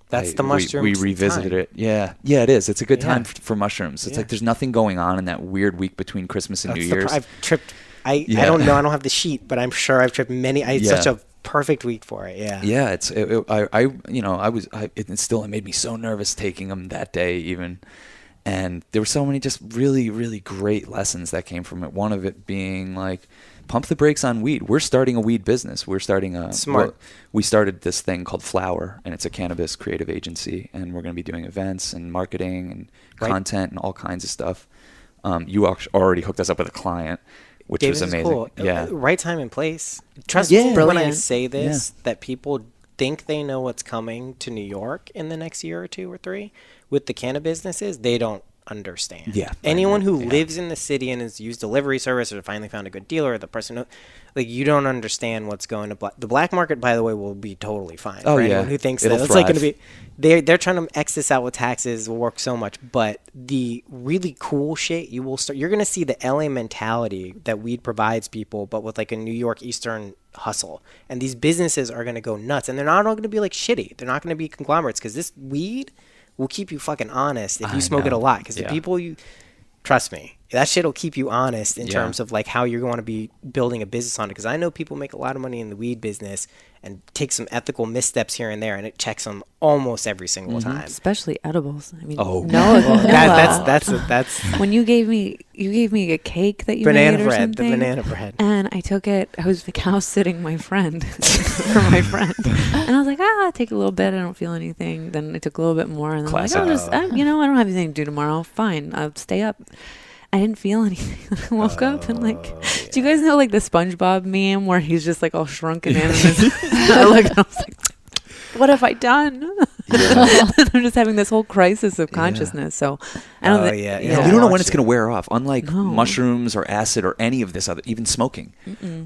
G: that's the mushroom.
B: We revisited it. Yeah, it is. It's a good time for mushrooms. It's like there's nothing going on in that weird week between Christmas and New Year's.
G: I've tripped. I don't know. I don't have the sheet, but I'm sure I've tripped many. It's such a perfect week for it. Yeah.
B: Yeah. It made me so nervous taking them that day even. And there were so many just really, really great lessons that came from it. One of it being like, pump the brakes on weed. We're starting a weed business. We're starting we started this thing called Flower, and it's a cannabis creative agency. And we're going to be doing events and marketing and content and all kinds of stuff. You already hooked us up with a client, which was amazing.
G: Cool.
B: Yeah.
G: Right time and place. Trust me when I say this, that people think they know what's coming to New York in the next year or 2 or 3 with the cannabis businesses. They don't understand.
B: Yeah.
G: Anyone who lives in the city and has used delivery service or finally found a good dealer, or the person who, like, you don't understand what's going to the black market, by the way, will be totally fine.
B: Oh,
G: for
B: yeah.
G: anyone who thinks
B: It'll
G: that it's like going to
B: thrive.
G: be, they're trying to X this out with taxes, will work so much. But the really cool shit, you're going to see the LA mentality that weed provides people, but with like a New York Eastern hustle. And these businesses are going to go nuts, and they're not all going to be like shitty. They're not going to be conglomerates, because this weed will keep you fucking honest if you smoke it a lot. Because the people trust me, that shit will keep you honest in terms of like how you're going to be building a business on it. Because I know people make a lot of money in the weed business and take some ethical missteps here and there, and it checks them almost every single time.
E: Especially edibles. I mean,
B: Oh.
G: That's
E: when you gave me a cake that you
G: banana
E: made or
G: bread.
E: something,
G: The banana bread.
E: and I took it. I was house sitting my friend for my friend, and I was like, I'll take a little bit. I don't feel anything. Then I took a little bit more, and then I'm like,
B: Classic.
E: I don't have anything to do tomorrow. Fine, I'll stay up. I didn't feel anything. I woke up and like, do you guys know like the SpongeBob meme where he's just like all shrunken in? And I was like, what have I done? I'm just having this whole crisis of consciousness. So I don't think.
B: You don't know when it's going to wear off. Unlike mushrooms or acid or any of this other, even smoking.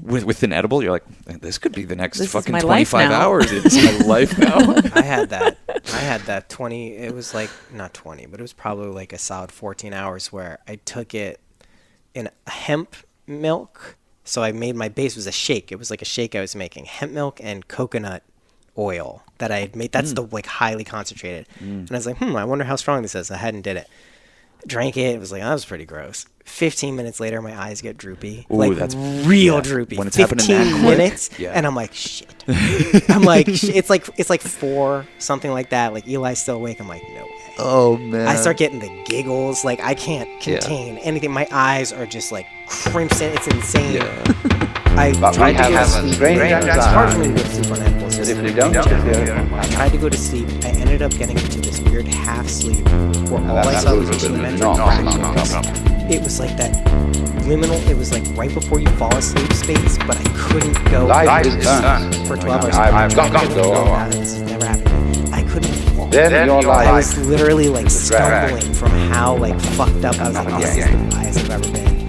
B: With an edible, you're like, this could be the next
E: This is
B: fucking
E: my life
B: 25
E: now.
B: hours. It's my life now.
G: I had that 20, it was like, not 20, but it was probably like a solid 14 hours where I took it in hemp milk. So I made my base was a shake. It was like a shake I was making. Hemp milk and coconut oil that I had made. That's the like highly concentrated. And I was like, I wonder how strong this is. I hadn't did it. Drank it. It was like, that was pretty gross. 15 minutes later, my eyes get droopy.
B: Ooh,
G: like
B: that's
G: real droopy.
B: When it's happening
G: 15
B: that quick.
G: minutes.
B: Yeah.
G: And I'm like, shit. I'm like, it's like 4, something like that. Like Eli's still awake. I'm like, no way.
B: Oh, man.
G: I start getting the giggles. Like I can't contain anything. My eyes are just like crimson. It's insane. I tried to go to sleep. It's hard for me to go to sleep on edibles. I tried to go to sleep. I ended up getting into this weird half sleep where all I saw was geometric fractions. It was like that liminal. It was like right before you fall asleep space, but I couldn't go for 12 hours.
H: I've got to go.
G: This has never happened. I couldn't.
H: Then your
G: I was
H: life.
G: literally like stumbling from how like fucked up I was. Like, this is the highest I've ever been.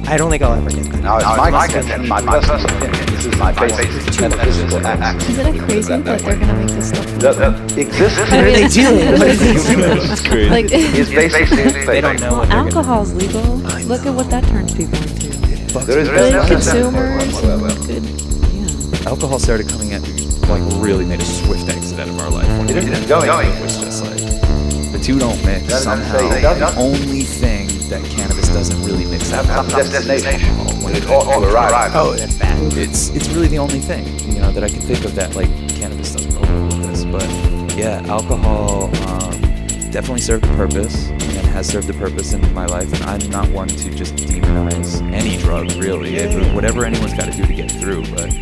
G: I don't think I'll ever get that.
H: Now, it's my opinion, my personal opinion. This is my basic metaphysical act.
A: Isn't it crazy that they're gonna make this stuff?
H: That exists
A: I mean,
G: They do. What is it?
B: It's crazy.
A: Like,
H: is basically
G: They don't know
E: Well,
G: what they're gonna
E: alcohol's legal. Look at what that turns people into.
H: There is
A: good
H: no
A: consumers,
H: whatsoever.
A: good.
E: Yeah.
B: Alcohol started coming at, like, really made a swift exit out of our life. When
H: It isn't
B: it
H: going.
B: was just like, the two don't mix
H: Doesn't
B: somehow.
H: say it doesn't.
B: The only thing that cannabis doesn't really mix
H: Have
B: up
H: some destination when it ought to arrive.
G: Oh, that's bad.
B: it's really the only thing, you know, that I can think of that like cannabis doesn't go well with this. But yeah, alcohol definitely served a purpose and has served a purpose in my life, and I'm not one to just demonize any drug really. Whatever anyone's got to do to get through, but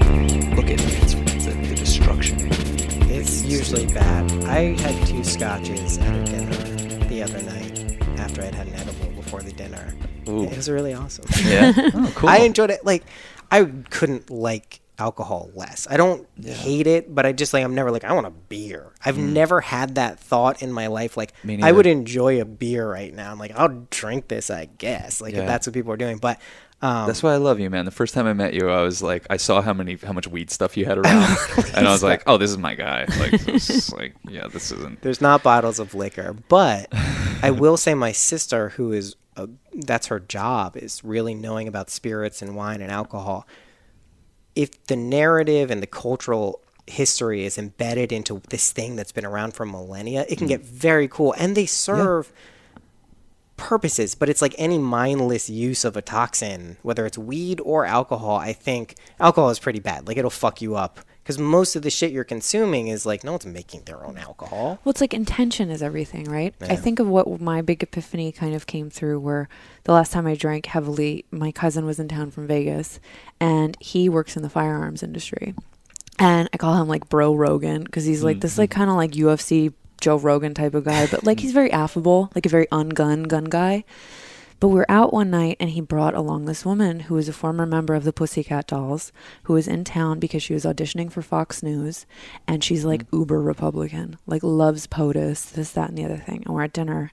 B: look at the destruction.
G: It's usually bad. I had 2 scotches at a dinner the other night after I'd had an edible before the dinner.
B: Ooh.
G: It was really awesome.
B: Yeah. Oh, cool.
G: I enjoyed it. Like, I couldn't like alcohol less. I don't hate it, but I just like, I'm never like, I want a beer. I've never had that thought in my life. Like,
B: Me
G: I
B: neither.
G: would enjoy a beer right now. I'm like, I'll drink this, I guess. Like,
B: Yeah.
G: if that's what people are doing. But
B: That's why I love you, man. The first time I met you, I was like, I saw how much weed stuff you had around, and I was like, oh, this is my guy. Like, this is like, yeah, this isn't.
G: there's not bottles of liquor, but I will say my sister, who is that's her job, is really knowing about spirits and wine and alcohol. If the narrative and the cultural history is embedded into this thing that's been around for millennia, it can get very cool, and they serve purposes, but it's like any mindless use of a toxin, whether it's weed or alcohol. I think alcohol is pretty bad. Like, it'll fuck you up because most of the shit you're consuming is like, no one's making their own alcohol.
E: Well, it's like intention is everything, right?
G: Yeah.
E: I think of what my big epiphany kind of came through where the last time I drank heavily, my cousin was in town from Vegas and he works in the firearms industry. And I call him like Bro Rogan because he's like this like kind of like UFC Joe Rogan type of guy, but like he's very affable, like a very gun guy. But we were out one night and he brought along this woman who was a former member of the Pussycat Dolls who was in town because she was auditioning for Fox News, and she's like uber Republican, like loves POTUS, this, that, and the other thing. And we're at dinner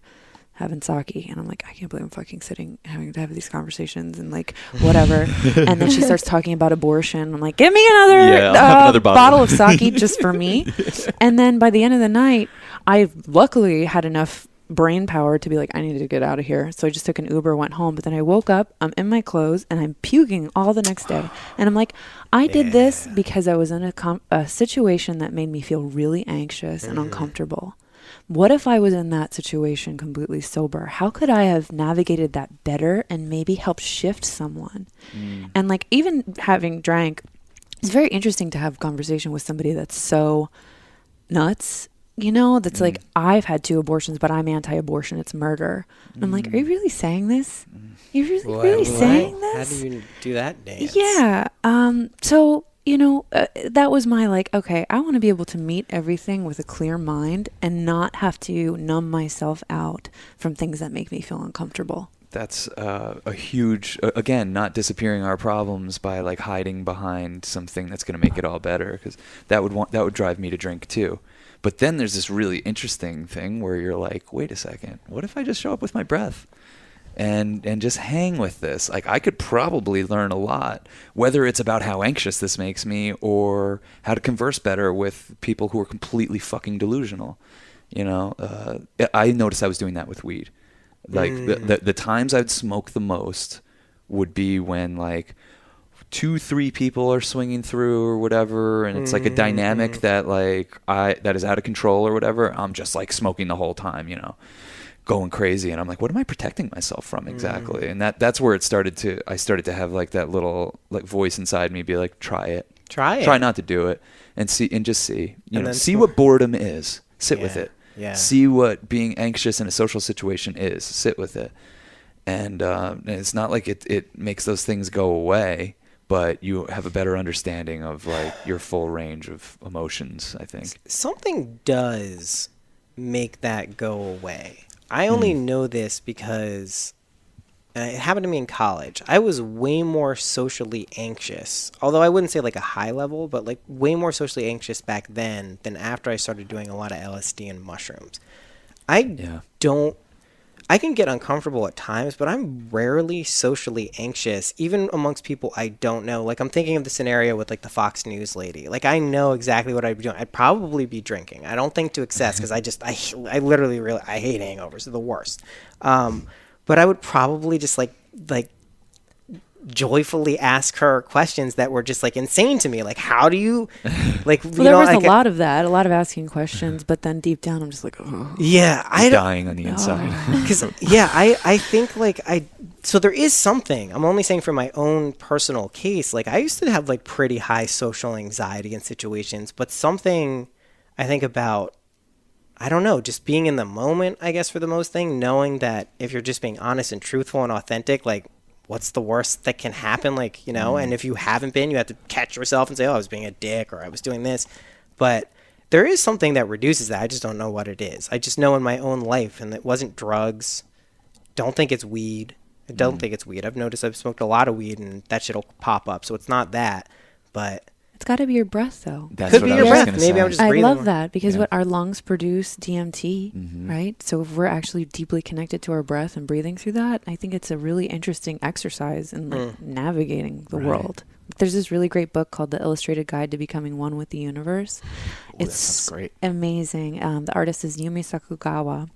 E: having sake. And I'm like, I can't believe I'm fucking sitting having to have these conversations and like whatever. And then she starts talking about abortion. I'm like, give me another,
B: I'll have another
E: bottle of sake just for me. And then by the end of the night, I luckily had enough brain power to be like, I need to get out of here. So I just took an Uber, went home. But then I woke up, I'm in my clothes, and I'm puking all the next day. And I'm like, I did this because I was in a situation that made me feel really anxious and uncomfortable. What if I was in that situation completely sober? How could I have navigated that better and maybe help shift someone? And like, even having drank, it's very interesting to have a conversation with somebody that's so nuts, you know, that's like, I've had 2 abortions, but I'm anti-abortion. It's murder. And I'm like, are you really saying this? You're really saying this?
G: How do you do that dance?
E: Yeah. So, you know, that was my like, okay, I want to be able to meet everything with a clear mind and not have to numb myself out from things that make me feel uncomfortable.
B: That's a huge, again, not disappearing our problems by like hiding behind something that's going to make it all better, because that would drive me to drink too. But then there's this really interesting thing where you're like, wait a second, what if I just show up with my breath and just hang with this? Like, I could probably learn a lot, whether it's about how anxious this makes me or how to converse better with people who are completely fucking delusional. You know, I noticed I was doing that with weed. Like the times I'd smoke the most would be when like 2-3 people are swinging through or whatever, and it's like a dynamic that like that is out of control or whatever. I'm just like smoking the whole time, you know, going crazy, and I'm like, what am I protecting myself from exactly? And that's where I started to have like that little like voice inside me be like, try not to do it, and just see, you know, see what boredom is, sit with it.
G: Yeah.
B: See what being anxious in a social situation is. Sit with it. And it's not like it makes those things go away, but you have a better understanding of like your full range of emotions, I think.
G: Something does make that go away. I only know this because it happened to me in college. I was way more socially anxious, although I wouldn't say like a high level, but like way more socially anxious back then than after I started doing a lot of LSD and mushrooms. I can get uncomfortable at times, but I'm rarely socially anxious, even amongst people I don't know. Like, I'm thinking of the scenario with like the Fox News lady. Like, I know exactly what I'd be doing. I'd probably be drinking. I don't think to excess, because I literally really hate hangovers. They're the worst. But I would probably just like joyfully ask her questions that were just like insane to me. Like, how do you like?
E: Well, there was a lot of asking questions, but then deep down, I'm just like, oh.
G: Yeah,
B: I'm dying on the inside.
G: Because I think like so there is something. I'm only saying for my own personal case. Like, I used to have like pretty high social anxiety in situations, but something I think about, I don't know, just being in the moment, I guess, for the most thing, knowing that if you're just being honest and truthful and authentic, like, what's the worst that can happen? Like, you know, and if you haven't been, you have to catch yourself and say, oh, I was being a dick, or I was doing this. But there is something that reduces that. I just don't know what it is. I just know in my own life, and it wasn't drugs. Don't think it's weed. I don't think it's weed. I've noticed I've smoked a lot of weed, and that shit'll pop up. So it's not that, but
E: it's got to be your breath, though.
B: That's
G: could
B: what
G: be
B: I
G: your
B: was
G: breath.
B: gonna
G: Maybe
B: say.
G: I'm just
E: I
G: breathing
E: love
G: more.
E: that because what our lungs produce DMT, right? So if we're actually deeply connected to our breath and breathing through that, I think it's a really interesting exercise in like navigating the world. There's this really great book called The Illustrated Guide to Becoming One with the Universe. It's
B: great.
E: Amazing. The artist is Yumi Sakugawa,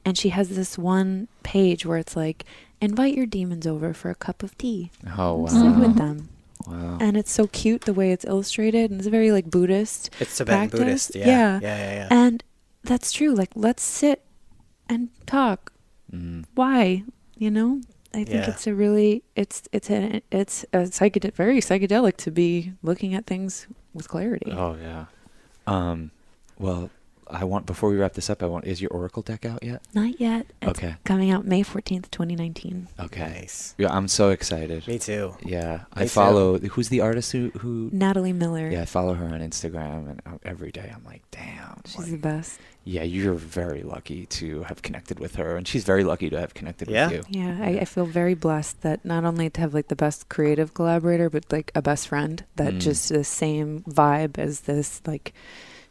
E: and she has this one page where it's like, invite your demons over for a cup of tea.
B: Oh, wow.
E: Sit with them.
B: Wow.
E: And it's so cute the way it's illustrated, and it's very like Buddhist.
G: It's Tibetan
E: practice.
G: Buddhist, yeah.
E: And that's true. Like, let's sit and talk. Why? You know, I think it's a really it's a very psychedelic to be looking at things with clarity.
B: Oh yeah. Well, before we wrap this up, is your Oracle deck out yet?
E: Not yet. It's coming out May 14th, 2019.
B: Okay.
G: Nice.
B: Yeah, I'm so excited.
G: Me too.
B: Yeah. I follow, who's the artist who?
E: Natalie Miller.
B: Yeah, I follow her on Instagram, and every day I'm like, damn.
E: She's the best.
B: Yeah, you're very lucky to have connected with her, and she's very lucky to have connected with you.
E: Yeah, I feel very blessed that not only to have like the best creative collaborator, but like a best friend that just the same vibe as this, like,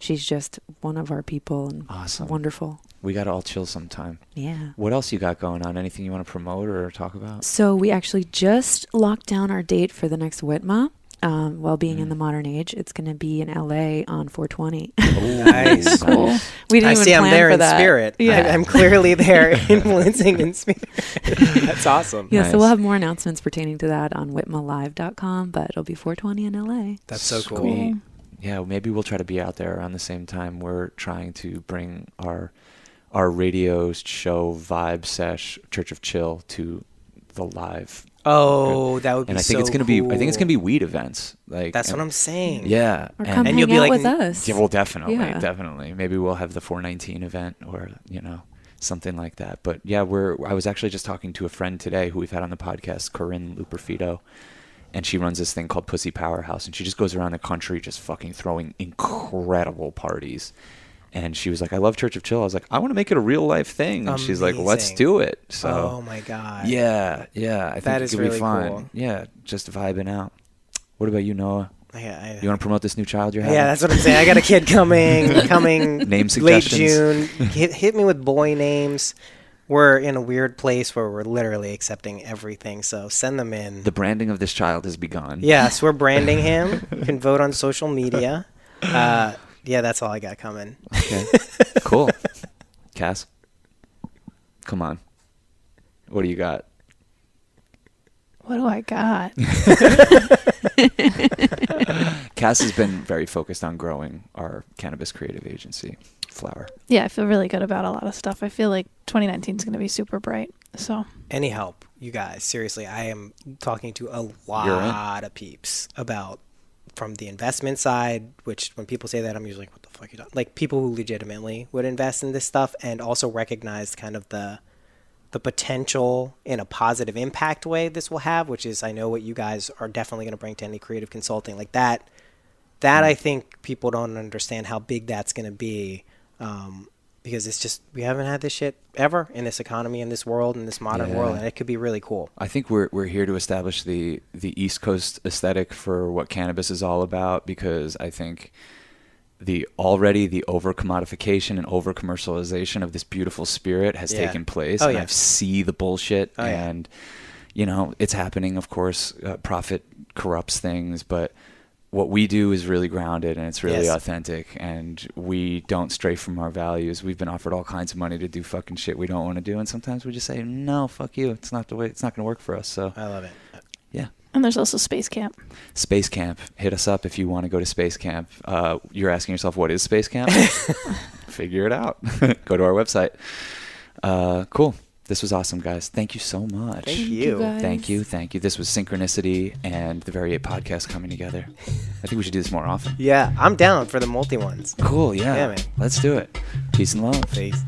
E: she's just one of our people and
B: awesome.
E: Wonderful.
B: We got to all chill sometime.
E: Yeah.
B: What else you got going on? Anything you want to promote or talk about?
E: So we actually just locked down our date for the next WITMA. While being in the modern age, it's going to be in LA on 420.
G: Nice.
A: Cool.
E: We didn't
G: I
E: even
G: see I'm
E: plan
G: there
E: for
G: in
E: that.
G: spirit.
E: Yeah.
G: I'm clearly there influencing in spirit. That's awesome.
E: Yeah,
B: Nice.
E: so we'll have more announcements pertaining to that on whitmalive.com, but it'll be 420 in LA.
G: That's so cool.
B: Sweet. Yeah, maybe we'll try to be out there around the same time. We're trying to bring our radio show vibe sesh Church of Chill to the live.
G: Oh, that would be
B: And I think
G: so
B: it's gonna
G: cool.
B: be. I think it's gonna be weed events. Like
G: That's what I'm saying.
B: Yeah,
E: Or come
G: And
E: hang
G: you'll be
E: out
G: like,
E: with us.
B: Yeah, well, definitely,
E: Yeah.
B: definitely. Maybe we'll have the 419 event, or something like that. But yeah, I was actually just talking to a friend today who we've had on the podcast, Corinne Luperfido, and she runs this thing called Pussy Powerhouse, and she just goes around the country just fucking throwing incredible parties. And she was like, "I love Church of Chill." I was like, "I want to make it a real life thing." And she's like, "Let's
G: Amazing.
B: do it." So,
G: Oh my god.
B: yeah, I think
G: That
B: it
G: is
B: could
G: really
B: be fun.
G: cool.
B: Yeah, just vibing out. What about you, Noah?
G: Yeah,
B: You want to promote this new child you're having?
G: yeah, that's what I'm saying. I got a kid coming
B: Name
G: late
B: suggestions.
G: June. Hit me with boy names. We're in a weird place where we're literally accepting everything, so send them in.
B: The branding of this child has begun.
G: Yes, we're branding him. You can vote on social media. Yeah, that's all I got coming.
B: Okay. Cool. Cass, come on. What do you got?
A: What do I got?
B: Cass has been very focused on growing our cannabis creative agency, Flower.
A: Yeah, I feel really good about a lot of stuff. I feel like 2019 is going to be super bright. So
G: Any help, you guys? Seriously, I am talking to a
B: You're in?
G: lot of peeps about from the investment side, which when people say that, I'm usually like, what the fuck are you talking? Like people who legitimately would invest in this stuff and also recognize kind of the potential in a positive impact way this will have, which is I know what you guys are definitely going to bring to any creative consulting like that. I think people don't understand how big that's going to be. Because it's just, we haven't had this shit ever in this economy, in this world, in this modern world, and it could be really cool.
B: I think we're here to establish the East Coast aesthetic for what cannabis is all about, because I think the over commodification and over commercialization of this beautiful spirit has taken place. And I see the bullshit, and it's happening. Of course, profit corrupts things, but what we do is really grounded and it's really authentic, and we don't stray from our values. We've been offered all kinds of money to do fucking shit we don't want to do, and sometimes we just say, no, fuck you. It's not the way. It's not going to work for us. So
G: I love it.
B: Yeah.
A: and there's also Space Camp.
B: Space Camp. Hit us up if you want to go to Space Camp. You're asking yourself, what is Space Camp? Figure it out. Go to our website. Cool. This was awesome, guys. Thank you so much.
G: Thank you.
E: guys.
B: Thank you. This was Synchronicity and the Very Ape podcast coming together. I think we should do this more often.
G: Yeah, I'm down for the multi ones.
B: Cool, yeah.
G: Yeah, man.
B: Let's do it. Peace and love.
G: Peace.